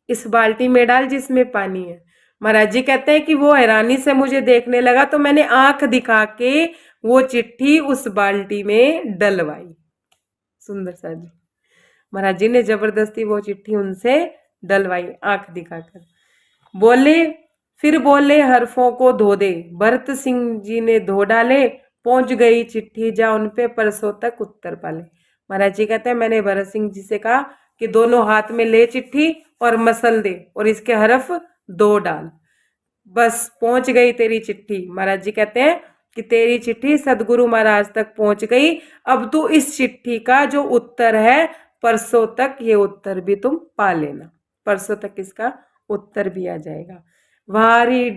इस बाल्टी में डाल जिसमें पानी है। महाराज जी कहते हैं कि वो हैरानी से मुझे देखने लगा, तो मैंने आंख दिखा के वो चिट्ठी उस बाल्टी में डलवाई। सुंदर सा जी महाराज जी ने जबरदस्ती वो चिट्ठी उनसे डलवाई आंख दिखाकर। बोले फिर बोले हरफों को धो दे, भरत सिंह जी ने धो डाले, पहुंच गई चिट्ठी जा उन पे परसों तक उत्तर पाले। महाराज जी कहते हैं मैंने भरत सिंह जी से कहा कि दोनों हाथ में ले चिट्ठी और मसल दे और इसके हरफ दो डाल, बस पहुंच गई तेरी चिट्ठी। महाराज जी कहते हैं कि तेरी चिट्ठी सदगुरु महाराज तक पहुंच गई, अब तू इस चिट्ठी का जो उत्तर है परसों तक ये उत्तर भी तुम पा लेना, परसों तक इसका उत्तर भी आ जाएगा। वारी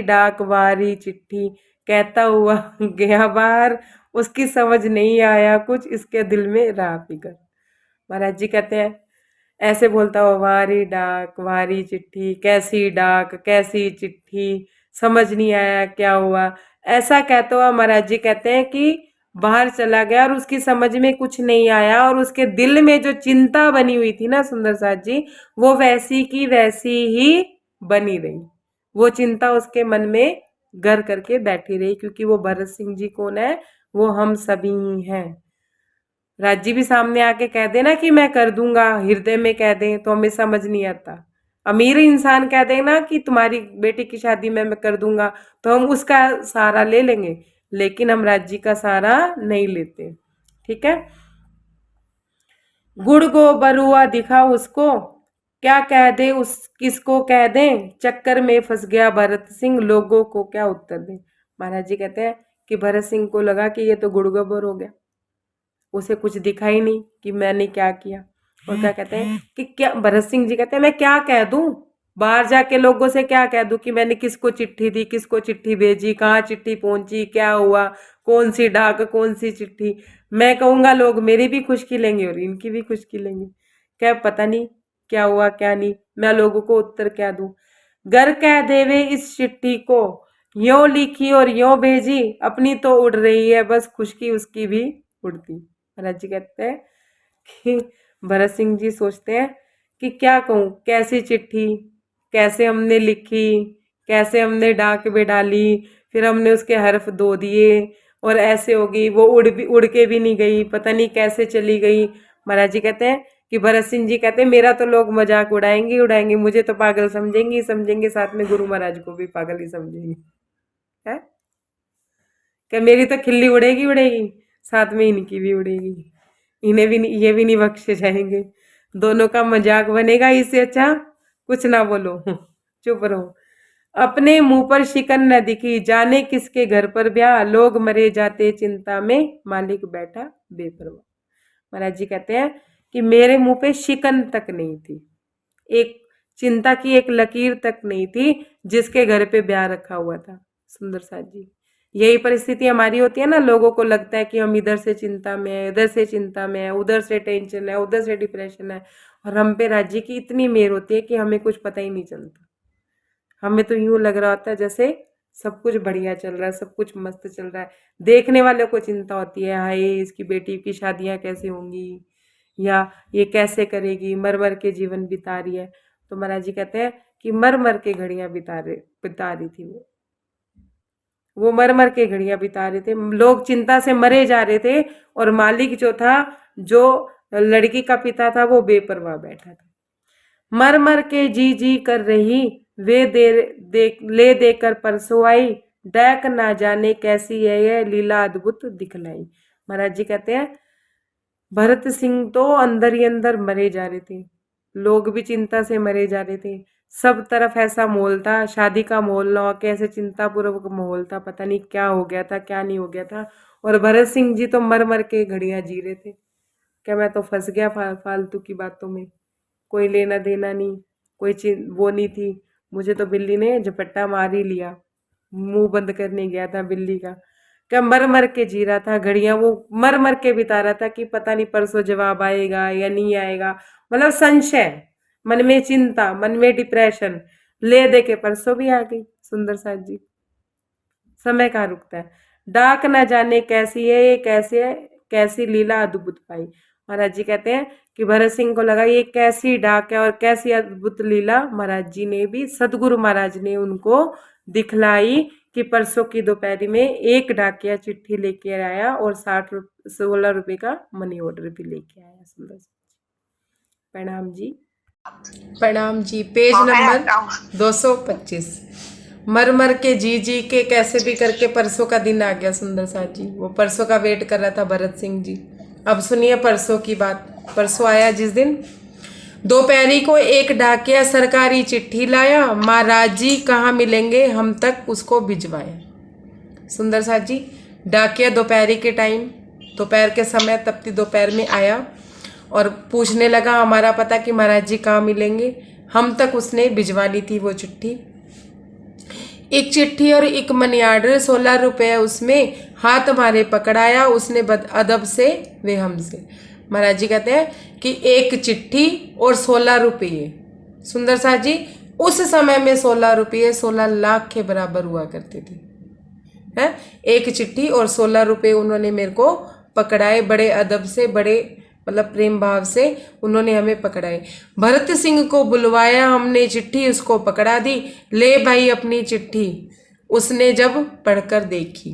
डाक वारी चिट्ठी, कहता हुआ गया बाहर, उसकी समझ नहीं आया कुछ, इसके दिल में रहा फिकर। महाराज जी कहते हैं ऐसे बोलता हुआ वारी डाक वारी चिट्ठी, कैसी डाक कैसी चिट्ठी, समझ नहीं आया क्या हुआ, ऐसा कहता हुआ महाराज जी कहते हैं कि बाहर चला गया और उसकी समझ में कुछ नहीं आया, और उसके दिल में जो चिंता बनी हुई थी ना सुंदर साथ जी, वो वैसी की वैसी ही बनी रही। वो चिंता उसके मन में घर करके बैठी रही, क्योंकि वो भरत सिंह जी कौन है, वो हम सभी ही हैं। राजी भी सामने आके कह देना कि मैं कर दूंगा, हृदय में कह दें तो हमें समझ नहीं आता। अमीर इंसान कह देना कि तुम्हारी बेटी की शादी मैं कर दूंगा, तो हम उसका सहारा ले लेंगे, लेकिन हम राज्य का सहारा नहीं लेते। ठीक है। गुड़ गोबर हुआ दिखा उसको, क्या कह दे उस किसको कह दें, चक्कर में फंस गया भरत सिंह, लोगों को क्या उत्तर दें। महाराज जी कहते हैं कि भरत सिंह को लगा कि ये तो गुड़ गोबर हो गया, उसे कुछ दिखा ही नहीं कि मैंने क्या किया। और क्या कहते हैं कि क्या, भरत सिंह जी कहते हैं मैं क्या कह दूं, बाहर जाके लोगों से क्या कह दूं कि मैंने किसको चिट्ठी दी, किसको चिट्ठी भेजी, कहाँ चिट्ठी पहुंची, क्या हुआ, कौन सी डाक कौन सी चिट्ठी। मैं कहूंगा लोग मेरी भी खुशकी लेंगे और इनकी भी खुशकी लेंगे, क्या पता नहीं क्या हुआ क्या नहीं, मैं लोगों को उत्तर क्या दूं। घर कह देवे इस चिट्ठी को, यों लिखी और यों भेजी, अपनी तो उड़ रही है बस खुशकी उसकी भी उड़ती। महाराज जी कहते हैं कि भरत सिंह जी सोचते हैं कि क्या कहूँ, कैसी चिट्ठी, कैसे हमने लिखी, कैसे हमने डाक में डाली, फिर हमने उसके हर्फ धो दिए और ऐसे हो गई, वो उड़ के भी नहीं गई, पता नहीं कैसे चली गई। महाराज जी कहते हैं कि भरत सिंह जी कहते हैं मेरा तो लोग मजाक उड़ाएंगे उड़ाएंगे, मुझे तो पागल समझेंगे, साथ में गुरु महाराज को भी पागल ही समझेंगे। है क्या मेरी तो खिल्ली उड़ेगी उड़ेगी, साथ में इनकी भी उड़ेगी, इन्हें भी नहीं, ये भी नहीं बख्शे जाएंगे, दोनों का मजाक बनेगा। इससे अच्छा कुछ ना बोलो, चुप रहो। अपने मुंह पर शिकन न दिखी, जाने किसके घर पर ब्याह, लोग मरे जाते चिंता में, मालिक बैठा बेपरवाह। महाराज जी कहते हैं कि मेरे मुंह पे शिकन तक नहीं थी, एक चिंता की एक लकीर तक नहीं थी, जिसके घर पे ब्याह रखा हुआ था। सुंदर साथ जी, यही परिस्थिति हमारी होती है ना, लोगों को लगता है कि हम इधर से चिंता में है, इधर से चिंता में है, उधर से टेंशन है, उधर से डिप्रेशन है, और हम पे राज्य की इतनी मेहर होती है कि हमें कुछ पता ही नहीं चलता। हमें तो यूं लग रहा होता है जैसे सब कुछ बढ़िया चल रहा है, सब कुछ मस्त चल रहा है। देखने वालों को चिंता होती है, हाय इसकी बेटी की शादियां कैसे होंगी, या ये कैसे करेगी, मर मर के जीवन बिता रही है। तो महाराज जी कहते हैं कि मर मर के घड़ियां बिता रही थी वो मर मर के घड़ियां बिता रहे थे, लोग चिंता से मरे जा रहे थे, और मालिक जो था, जो लड़की का पिता था, वो बेपरवाह बैठा था। मर मर के जी जी कर रही, वे ले देकर परसों आई, डैक ना जाने कैसी है ये लीला अद्भुत दिखलाई। महाराज जी कहते हैं भरत सिंह तो अंदर ही अंदर मरे जा रहे थे, लोग भी चिंता से मरे जा रहे थे, सब तरफ ऐसा माहौल था, शादी का माहौल ना होके ऐसे चिंतापूर्वक माहौल था, पता नहीं क्या हो गया था क्या नहीं हो गया था। और भरत सिंह जी तो मर मर के घड़ियां जी रहे थे, क्या मैं तो फंस गया फालतू की बातों में, कोई लेना देना नहीं, कोई वो नहीं थी, मुझे तो बिल्ली ने झपट्टा मार ही लिया, मुंह बंद करने गया था बिल्ली का। क्या मर मर के जी रहा था, घड़ियां वो मर मर के बिता रहा था कि पता नहीं परसों जवाब आएगा या नहीं आएगा, मतलब संशय, मन में चिंता, मन में डिप्रेशन, ले दे के परसों भी आ गई। सुंदर साथ जी, समय कहाँ रुकता है, डाक न जाने कैसी है ये, कैसी लीला अद्भुत पाई। महाराज जी कहते हैं कि भरत सिंह को लगा ये कैसी डाक है और कैसी अद्भुत लीला महाराज जी ने भी, सदगुरु महाराज ने उनको दिखलाई कि परसों की दोपहर में एक डाकिया चिट्ठी लेके आया और 16 रुपए का मनी ऑर्डर भी लेके आया। सुंदर प्रणाम जी, प्रणाम जी। Page number 225। मर मर के जी के कैसे भी करके परसों का दिन आ गया। सुंदर साथ जी, वो परसों का वेट कर रहा था भरत सिंह जी। अब सुनिए परसों की बात। परसों आया जिस दिन, दोपहरी को एक डाकिया सरकारी चिट्ठी लाया, महाराज जी कहाँ मिलेंगे, हम तक उसको भिजवाया। सुंदर साथ जी। डाकिया दोपहरी के टाइम, दोपहर के समय, तपती दोपहर में आया और पूछने लगा हमारा पता कि महाराज जी कहाँ मिलेंगे। हम तक उसने भिजवा ली थी वो चिट्ठी। एक चिट्ठी और एक मनी आर्डर, 16 रुपये उसमें हाथ हमारे पकड़ाया उसने अदब से वे हमसे। महाराज जी कहते हैं कि एक चिट्ठी और 16 रुपये। सुंदर साथ जी, उस समय में 16 रुपये 16 लाख के बराबर हुआ करते थे। है एक चिट्ठी और 16 रुपये उन्होंने मेरे को पकड़ाए, बड़े अदब से, बड़े मतलब प्रेम भाव से उन्होंने हमें पकड़ाए। भरत सिंह को बुलवाया हमने, चिट्ठी उसको पकड़ा दी, ले भाई अपनी चिट्ठी। उसने जब पढ़कर देखी।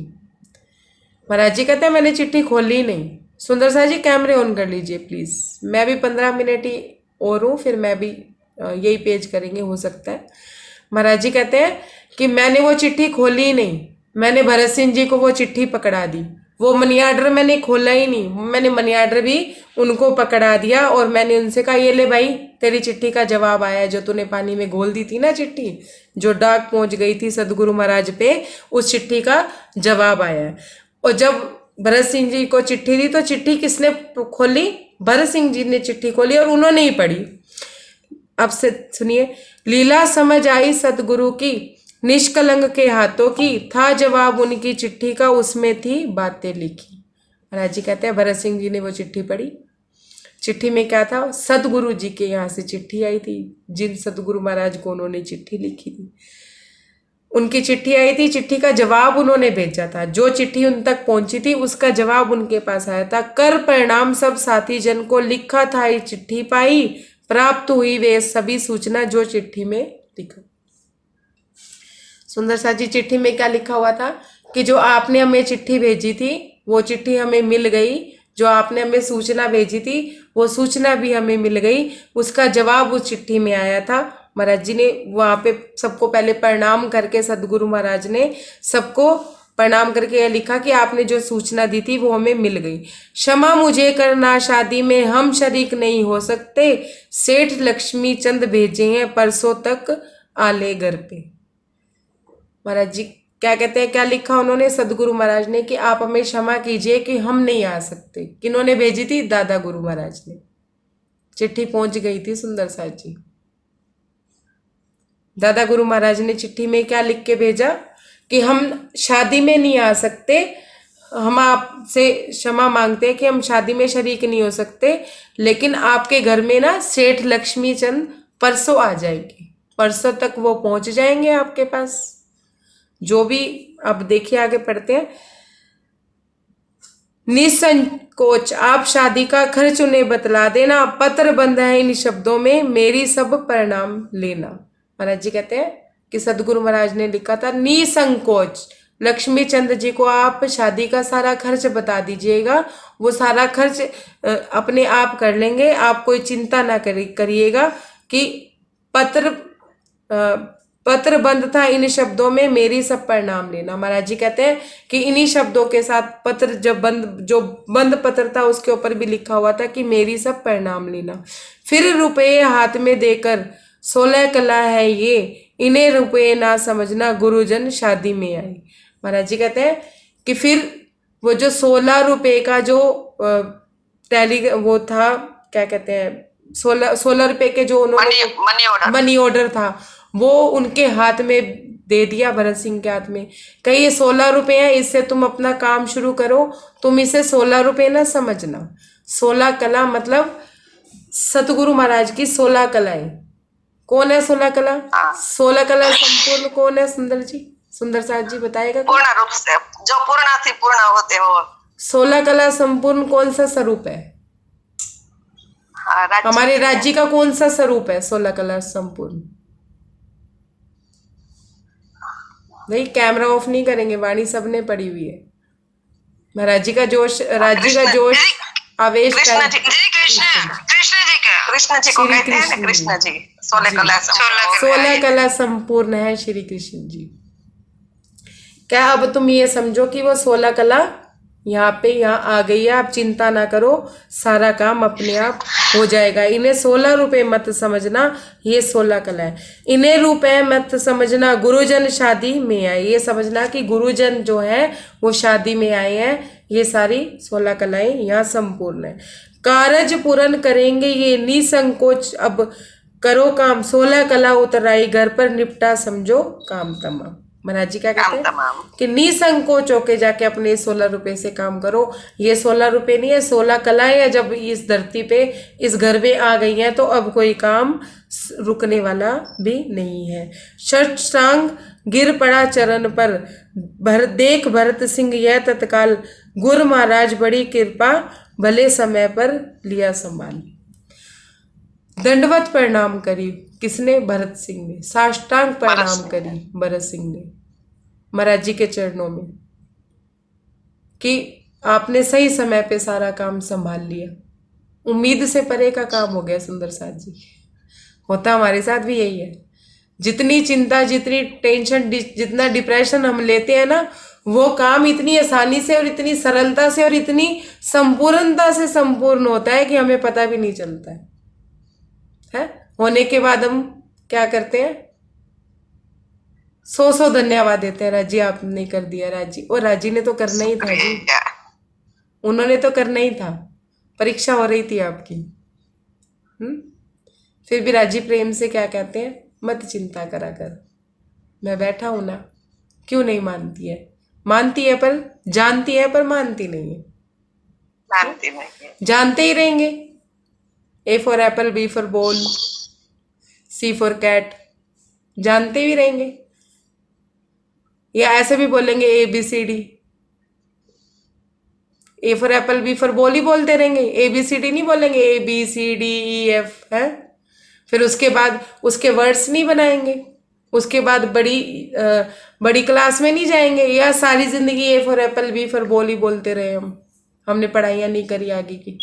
महाराज जी कहते हैं मैंने चिट्ठी खोली नहीं। सुंदर साहब जी कैमरे ऑन कर लीजिए प्लीज़। मैं भी 15 मिनट ही और हूँ, फिर मैं भी यही पेज करेंगे हो सकता है। महाराज जी कहते हैं कि मैंने वो चिट्ठी खोली ही नहीं, मैंने भरत सिंह जी को वो चिट्ठी पकड़ा दी। वो मनी आर्डर मैंने खोला ही नहीं, मैंने मनी आर्डर भी उनको पकड़ा दिया और मैंने उनसे कहा ये ले भाई तेरी चिट्ठी का जवाब आया, जो तूने पानी में घोल दी थी ना चिट्ठी, जो डाक पहुंच गई थी सदगुरु महाराज पे, उस चिट्ठी का जवाब आया है। और जब भरत सिंह जी को चिट्ठी दी तो चिट्ठी किसने खोली? भरत सिंह जी ने चिट्ठी खोली और उन्होंने ही पढ़ी। अब से सुनिए, लीला समझ आई सतगुरु की, निष्कलंक के हाथों की, था जवाब उनकी चिट्ठी का, उसमें थी बातें लिखी। महाराज जी कहते हैं भरत सिंह जी ने वो चिट्ठी पढ़ी। चिट्ठी में क्या था? सतगुरु जी के यहाँ से चिट्ठी आई थी, जिन सतगुरु महाराज को उन्होंने चिट्ठी लिखी थी, उनकी चिट्ठी आई थी। चिट्ठी का जवाब उन्होंने भेजा था, जो चिट्ठी उन तक पहुंची थी उसका जवाब उनके पास आया था। कर परिणाम सब साथी जन को, लिखा था ये चिट्ठी पाई, प्राप्त हुई वे सभी सूचना जो चिट्ठी में लिखा। सुंदर सा जी, चिट्ठी में क्या लिखा हुआ था कि जो आपने हमें चिट्ठी भेजी थी वो चिट्ठी हमें मिल गई, जो आपने हमें सूचना भेजी थी वो सूचना भी हमें मिल गई, उसका जवाब उस चिट्ठी में आया था। महाराज जी ने वहाँ पे सबको पहले प्रणाम करके, सदगुरु महाराज ने सबको प्रणाम करके यह लिखा कि आपने जो सूचना दी थी वो हमें मिल गई। क्षमा मुझे करना, शादी में हम शरीक नहीं हो सकते, सेठ लक्ष्मी चंद भेजे हैं परसों तक आले घर पे। महाराज जी क्या कहते हैं, क्या लिखा उन्होंने सदगुरु महाराज ने कि आप हमें क्षमा कीजिए कि हम नहीं आ सकते। किन्होंने भेजी थी? दादा गुरु महाराज ने। चिट्ठी पहुंच गई थी सुंदर साथ जी। दादा गुरु महाराज ने चिट्ठी में क्या लिख के भेजा कि हम शादी में नहीं आ सकते, हम आपसे क्षमा मांगते हैं कि हम शादी में शरीक नहीं हो सकते, लेकिन आपके घर में ना सेठ लक्ष्मी चंद परसों आ जाएंगे, परसों तक वो पहुंच जाएंगे आपके पास। जो भी अब देखिए आगे पढ़ते हैं। निसंकोच आप शादी का खर्च उन्हें बतला देना, पत्र बंद है इन शब्दों में, मेरी सब परिणाम लेना। महाराज जी कहते हैं कि सदगुरु महाराज ने लिखा था निसंकोच लक्ष्मी चंद जी को आप शादी का सारा खर्च बता दीजिएगा, वो सारा खर्च अपने आप कर लेंगे, आप कोई चिंता ना करिएगा। कि पत्र बंद था इन शब्दों में, मेरी सब परिणाम लेना। महाराज जी कहते हैं कि इन्हीं शब्दों के साथ पत्र जो बंद पत्र था उसके ऊपर भी लिखा हुआ था कि मेरी सब परिणाम लेना। फिर रुपये हाथ में देकर 16 कला है ये, इन्हें रुपये ना समझना, गुरुजन शादी में आई। महाराज जी कहते हैं कि फिर वो जो 16 रुपये का जो वो था, क्या कहते हैं, 16 रुपये के जो उन्होंने मनी ऑर्डर था वो उनके हाथ में दे दिया, भरत सिंह के हाथ में। कही ये 16 रुपये हैं, इससे तुम अपना काम शुरू करो, तुम इसे 16 रुपये ना समझना। 16 कला मतलब सतगुरु महाराज की 16 कलाएं। कौन है 16 कला? 16 कला संपूर्ण कौन है सुंदर जी? सुंदर साथ जी बताएगा। पूर्ण रूप से जो पूर्ण से पूर्ण होते हो। 16 कला संपूर्ण कौन सा स्वरूप है? हमारे राज्य का कौन सा स्वरूप है 16 कला संपूर्ण? नहीं, कैमरा ऑफ नहीं करेंगे, वाणी सबने पड़ी हुई है। महाराज जी का जोश, राज्य का जोश, आवेश, कृष्ण जी को कहते हैं ना, कृष्ण जी 16 कला संपूर्ण है श्री कृष्ण जी। क्या अब तुम ये समझो कि वो 16 कला यहाँ पे यहाँ आ गई है, आप चिंता ना करो, सारा काम अपने आप हो जाएगा। इन्हें 16 रुपए मत समझना, ये 16 कला है। इन्हें रुपए मत समझना, गुरुजन शादी में आए, ये समझना कि गुरुजन जो है वो शादी में आए हैं। ये सारी 16 कलाएं यहाँ संपूर्ण है। कारज पूर्ण करेंगे ये निसंकोच, अब करो काम, 16 कला उतराई घर पर, निपटा समझो काम तमाम। महाराज जी क्या कहते हैं तमाम कि निसंकोच होके जाके अपने 16 रुपए से काम करो। ये 16 रुपए नहीं है, 16 कलाएं जब इस धरती पे इस घर में आ गई हैं तो अब कोई काम रुकने वाला भी नहीं है। षष्टांग गिर पड़ा चरण पर, देख भरत सिंह यह तत्काल, गुरु महाराज बड़ी कृपा, भले समय पर लिया संभाल। दंडवत प्रणाम करी, किसने? भरत सिंह ने। साष्टांग प्रणाम करी भरत सिंह ने महाराज जी के चरणों में, कि आपने सही समय पे सारा काम संभाल लिया। उम्मीद से परे का काम हो गया सुंदर साथ जी। होता हमारे साथ भी यही है, जितनी चिंता, जितनी टेंशन, जितना डिप्रेशन हम लेते हैं ना, वो काम इतनी आसानी से और इतनी सरलता से और इतनी संपूर्णता से संपूर्ण होता है कि हमें पता भी नहीं चलता है। होने के बाद हम क्या करते हैं? 100 धन्यवाद देते हैं, राजी आपने कर दिया राजी। और राजी ने तो करना ही था जी, उन्होंने तो करना ही था, परीक्षा हो रही थी आपकी। फिर भी राजी प्रेम से क्या कहते हैं? मत चिंता करा कर, मैं बैठा हूं ना। क्यों नहीं मानती है? मानती है पर जानती है, पर मानती नहीं है। मानती नहीं है। जानते ही रहेंगे। A for apple, B for ball, C for cat, जानते भी रहेंगे। या ऐसे भी बोलेंगे ABCD, A for apple, B for ball ही बोलते रहेंगे, ABCD नहीं बोलेंगे, ABCDEF है। फिर उसके बाद उसके वर्ड्स नहीं बनाएंगे, उसके बाद बड़ी क्लास में नहीं जाएंगे, या सारी जिंदगी A for apple, B for ball ही बोलते रहे हमने पढ़ाइयाँ नहीं करी आगे की।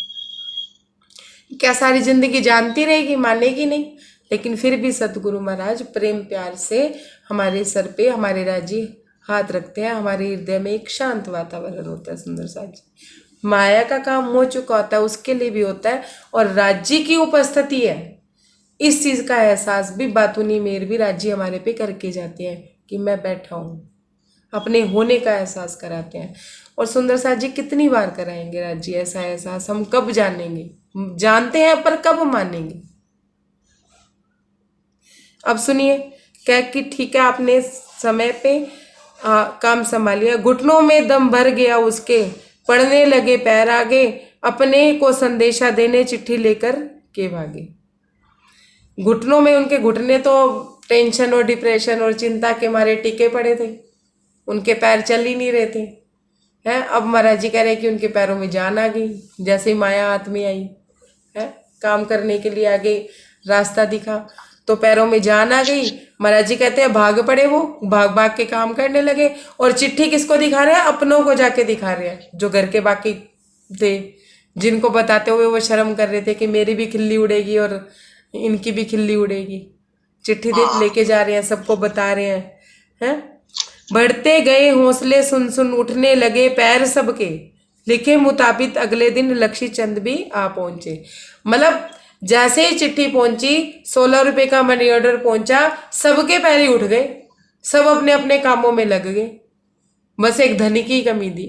क्या सारी जिंदगी जानती रहेगी? मानेगी नहीं। लेकिन फिर भी सतगुरु महाराज प्रेम प्यार से हमारे सर पे, हमारे राजी हाथ रखते हैं, हमारे हृदय में एक शांत वातावरण होता है। सुंदर साथ जी, माया का काम हो चुका होता है उसके लिए भी होता है, और राज्य की उपस्थिति है, इस चीज का एहसास भी बातूनी मेर भी राज्य हमारे पे करके जाते हैं कि मैं बैठा हूँ, अपने होने का एहसास कराते हैं। और सुंदर साथ जी कितनी बार कराएंगे राज्य ऐसा एहसास? हम कब जानेंगे? जानते हैं पर कब मानेंगे? अब सुनिए क्या कि ठीक है, आपने समय पे काम संभालिया, घुटनों में दम भर गया उसके, पढ़ने लगे पैर आगे, अपने को संदेशा देने चिट्ठी लेकर के भागे। घुटनों में उनके घुटने तो टेंशन और डिप्रेशन और चिंता के मारे टिके पड़े थे, उनके पैर चल ही नहीं रहे थे हैं। अब महाराज जी कह रहे कि उनके पैरों में जान आ गई, जैसे ही माया हाथ में आई है, काम करने के लिए आगे रास्ता दिखा तो पैरों में जान आ गई। महाराज जी कहते हैं भाग पड़े, वो भाग भाग के काम करने लगे। और चिट्ठी किसको दिखा रहे हैं? अपनों को जाके दिखा रहे हैं, जो घर के बाकी थे, जिनको बताते हुए वो शर्म कर रहे थे कि मेरी भी खिल्ली उड़ेगी और इनकी भी खिल्ली उड़ेगी। चिट्ठी दे लेके जा रहे हैं, सबको बता रहे हैं। बढ़ते गए हौसले, सुन सुन उठने लगे पैर सबके, लिखे मुताबिक अगले दिन लक्ष्मी चंद भी आ पहुंचे। मतलब जैसे ही चिट्ठी पहुंची, 16 रुपए का मनी ऑर्डर पहुंचा, सबके पैर ही उठ गए, सब अपने अपने कामों में लग गए। बस एक धनी की कमी थी,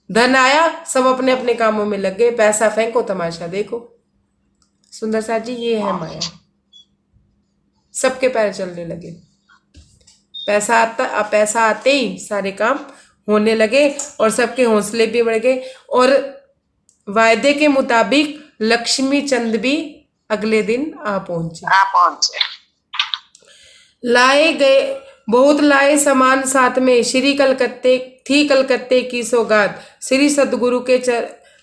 धन आया, सब अपने अपने कामों में लग गए, पैसा फेंको तमाशा देखो। सुंदर साथ जी ये है माया, सबके पैर चलने लगे, पैसा आते ही सारे काम होने लगे और सबके हौसले भी बढ़ गए। और वायदे के मुताबिक लक्ष्मी चंद भी अगले दिन आ पहुंचे। लाए गए बहुत लाए सामान साथ में, कलकत्ते की सौगात, श्री सतगुरु के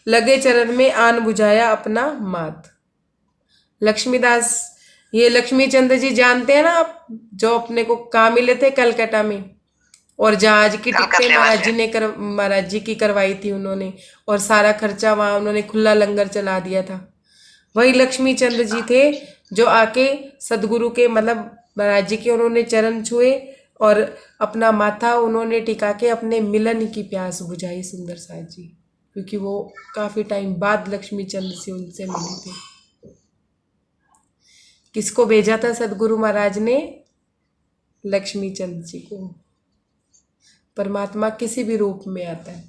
लगे चरण में आन बुझाया अपना मात। लक्ष्मीदास, ये लक्ष्मी चंद जी जानते हैं ना आप, जो अपने को कहाँ मिले थे? कलकत्ता में। और जहाज की टिकटें महाराज जी की करवाई थी उन्होंने, और सारा खर्चा वहां उन्होंने खुला लंगर चला दिया था। वही लक्ष्मी चंद जी थे जो आके सदगुरु के मतलब महाराज जी के उन्होंने चरण छुए और अपना माथा उन्होंने टिका के अपने मिलन की प्यास बुझाई सुंदर साथ जी, क्योंकि वो काफी टाइम बाद लक्ष्मी चंद से उनसे मिले थे। किसको भेजा था सदगुरु महाराज ने? लक्ष्मी चंद जी को। परमात्मा किसी भी रूप में आता है।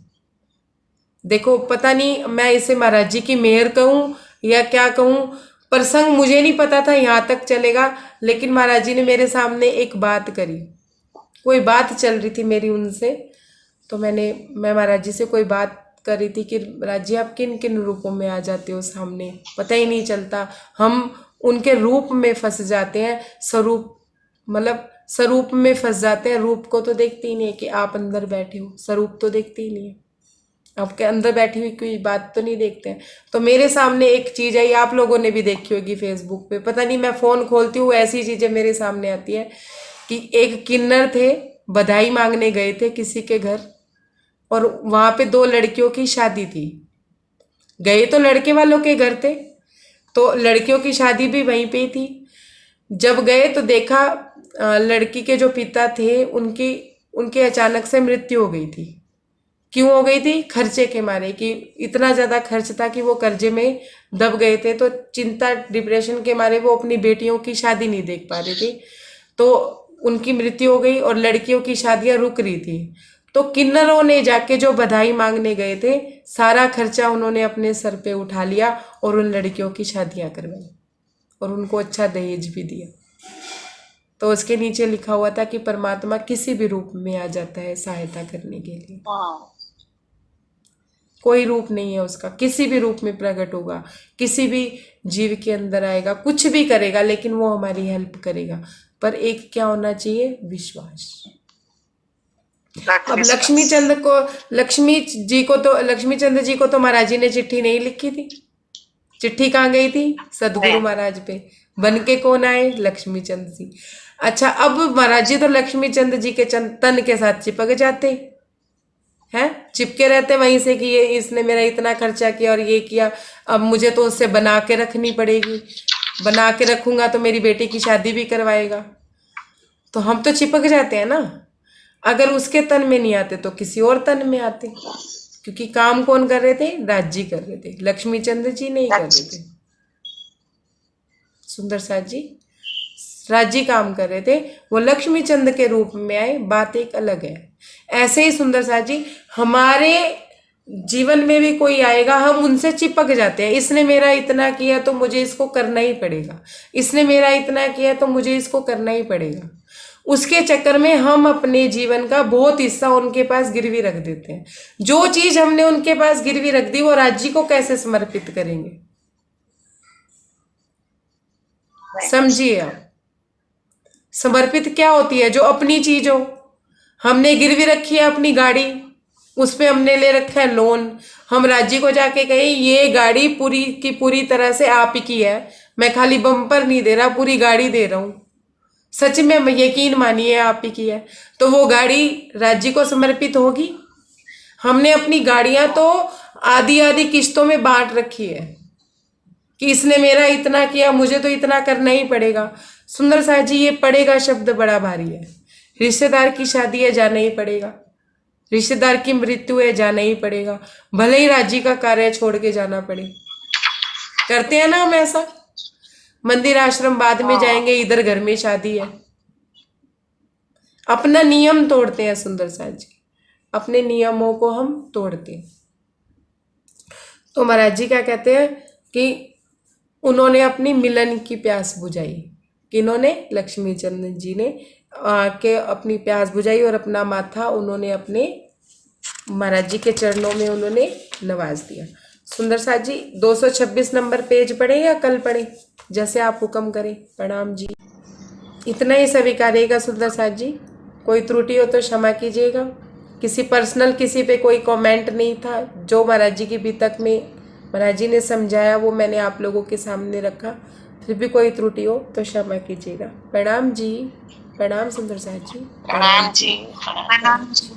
देखो, पता नहीं मैं इसे महाराज जी की मेहर कहूं या क्या कहूं, प्रसंग मुझे नहीं पता था यहाँ तक चलेगा, लेकिन महाराज जी ने मेरे सामने एक बात करी। कोई बात चल रही थी मेरी उनसे, तो मैं महाराज जी से कोई बात कर रही थी कि महाराज जी आप किन किन रूपों में आ जाते हो सामने, पता ही नहीं चलता, हम उनके रूप में फंस जाते हैं, स्वरूप में फंस जाते हैं। रूप को तो देखते ही नहीं है कि आप अंदर बैठे हो, स्वरूप तो देखते ही नहीं है, आपके अंदर बैठी हुई कोई बात तो नहीं देखते हैं। तो मेरे सामने एक चीज आई, आप लोगों ने भी देखी होगी फेसबुक पे, पता नहीं मैं फोन खोलती हूँ ऐसी चीजें मेरे सामने आती है कि एक किन्नर थे, बधाई मांगने गए थे किसी के घर, और वहां पे 2 लड़कियों की शादी थी। गए तो लड़के वालों के घर थे, तो लड़कियों की शादी भी वहीं पे थी। जब गए तो देखा लड़की के जो पिता थे उनकी अचानक से मृत्यु हो गई थी। क्यों हो गई थी? खर्चे के मारे, कि इतना ज्यादा खर्च था कि वो कर्जे में दब गए थे, तो चिंता डिप्रेशन के मारे वो अपनी बेटियों की शादी नहीं देख पा रही थी, तो उनकी मृत्यु हो गई और लड़कियों की शादियां रुक रही थी। तो किन्नरों ने जाके जो बधाई मांगने गए थे, सारा खर्चा उन्होंने अपने सर पे उठा लिया और उन लड़कियों की शादियां करवाई और उनको अच्छा दहेज भी दिया। तो उसके नीचे लिखा हुआ था कि परमात्मा किसी भी रूप में आ जाता है सहायता करने के लिए। कोई रूप नहीं है उसका, किसी भी रूप में प्रकट होगा, किसी भी जीव के अंदर आएगा, कुछ भी करेगा, लेकिन वो हमारी हेल्प करेगा। पर एक क्या होना चाहिए? विश्वास। अब लक्ष्मी चंद जी को तो महाराज जी ने चिट्ठी नहीं लिखी थी। चिट्ठी कहाँ गई थी? सदगुरु महाराज पे। बन के कौन आए? लक्ष्मी चंद जी। अच्छा, अब महाराज जी तो लक्ष्मी चंद जी के तन के साथ चिपक जाते हैं, चिपके रहते वहीं से कि ये इसने मेरा इतना खर्चा किया और ये किया, अब मुझे तो उससे बना के रखनी पड़ेगी, बना के रखूंगा तो मेरी बेटी की शादी भी करवाएगा। तो हम तो चिपक जाते हैं ना। अगर उसके तन में नहीं आते तो किसी और तन में आते, क्योंकि काम कौन कर रहे थे? राज जी कर रहे थे, लक्ष्मी चंद जी नहीं कर रहे थे। सुंदर साथ जी राज जी काम कर रहे थे, वो लक्ष्मी चंद के रूप में आए, बात एक अलग है। ऐसे ही सुंदर साथ जी हमारे जीवन में भी कोई आएगा, हम उनसे चिपक जाते हैं। इसने मेरा इतना किया तो मुझे इसको करना ही पड़ेगा, इसने मेरा इतना किया तो मुझे इसको करना ही पड़ेगा। उसके चक्कर में हम अपने जीवन का बहुत हिस्सा उनके पास गिरवी रख देते हैं। जो चीज हमने उनके पास गिरवी रख दी वो राज जी को कैसे समर्पित करेंगे? समझिए आप, समर्पित क्या होती है? जो अपनी चीज हो, हमने गिरवी रखी है अपनी गाड़ी, उस पे हमने ले रखा है लोन, हम राज जी को जाके कहें ये गाड़ी पूरी की पूरी तरह से आप ही की है, मैं खाली बम्पर नहीं दे रहा, पूरी गाड़ी दे रहा हूं, सच में यकीन मानिए आप ही की है, तो वो गाड़ी राज जी को समर्पित होगी? हमने अपनी गाड़ियां तो आधी आधी किस्तों में बांट रखी है कि इसने मेरा इतना किया, मुझे तो इतना करना ही पड़ेगा। सुंदर साथ जी, ये पड़ेगा शब्द बड़ा भारी है। रिश्तेदार की शादी है, जाना ही पड़ेगा। रिश्तेदार की मृत्यु है, जाना ही पड़ेगा, भले ही राज जी का कार्य छोड़ के जाना पड़े। करते हैं ना हम ऐसा? मंदिर आश्रम बाद में जाएंगे, इधर घर में शादी है। अपना नियम तोड़ते हैं सुंदर साथ जी, अपने नियमों को हम तोड़ते हैं। तो महाराज जी क्या कहते हैं कि उन्होंने अपनी मिलन की प्यास बुझाई। किन्होंने? लक्ष्मी चंद जी ने आके अपनी प्यास बुझाई और अपना माथा उन्होंने अपने महाराज जी के चरणों में उन्होंने नवाज दिया। सुंदर साथ जी 226 नंबर पेज पढ़े या कल पढ़े, जैसे आप हुक्म करें। प्रणाम जी। इतना ही स्वीकारिएगा सुंदर साथ जी, कोई त्रुटि हो तो क्षमा कीजिएगा। किसी पर्सनल किसी पे कोई कमेंट नहीं था, जो महाराज जी की बीतक में महाराज जी ने समझाया वो मैंने आप लोगों के सामने रखा। फिर भी कोई त्रुटि हो तो क्षमा कीजिएगा। प्रणाम जी। प्रणाम सुंदर साथ जी। प्रणाम जी।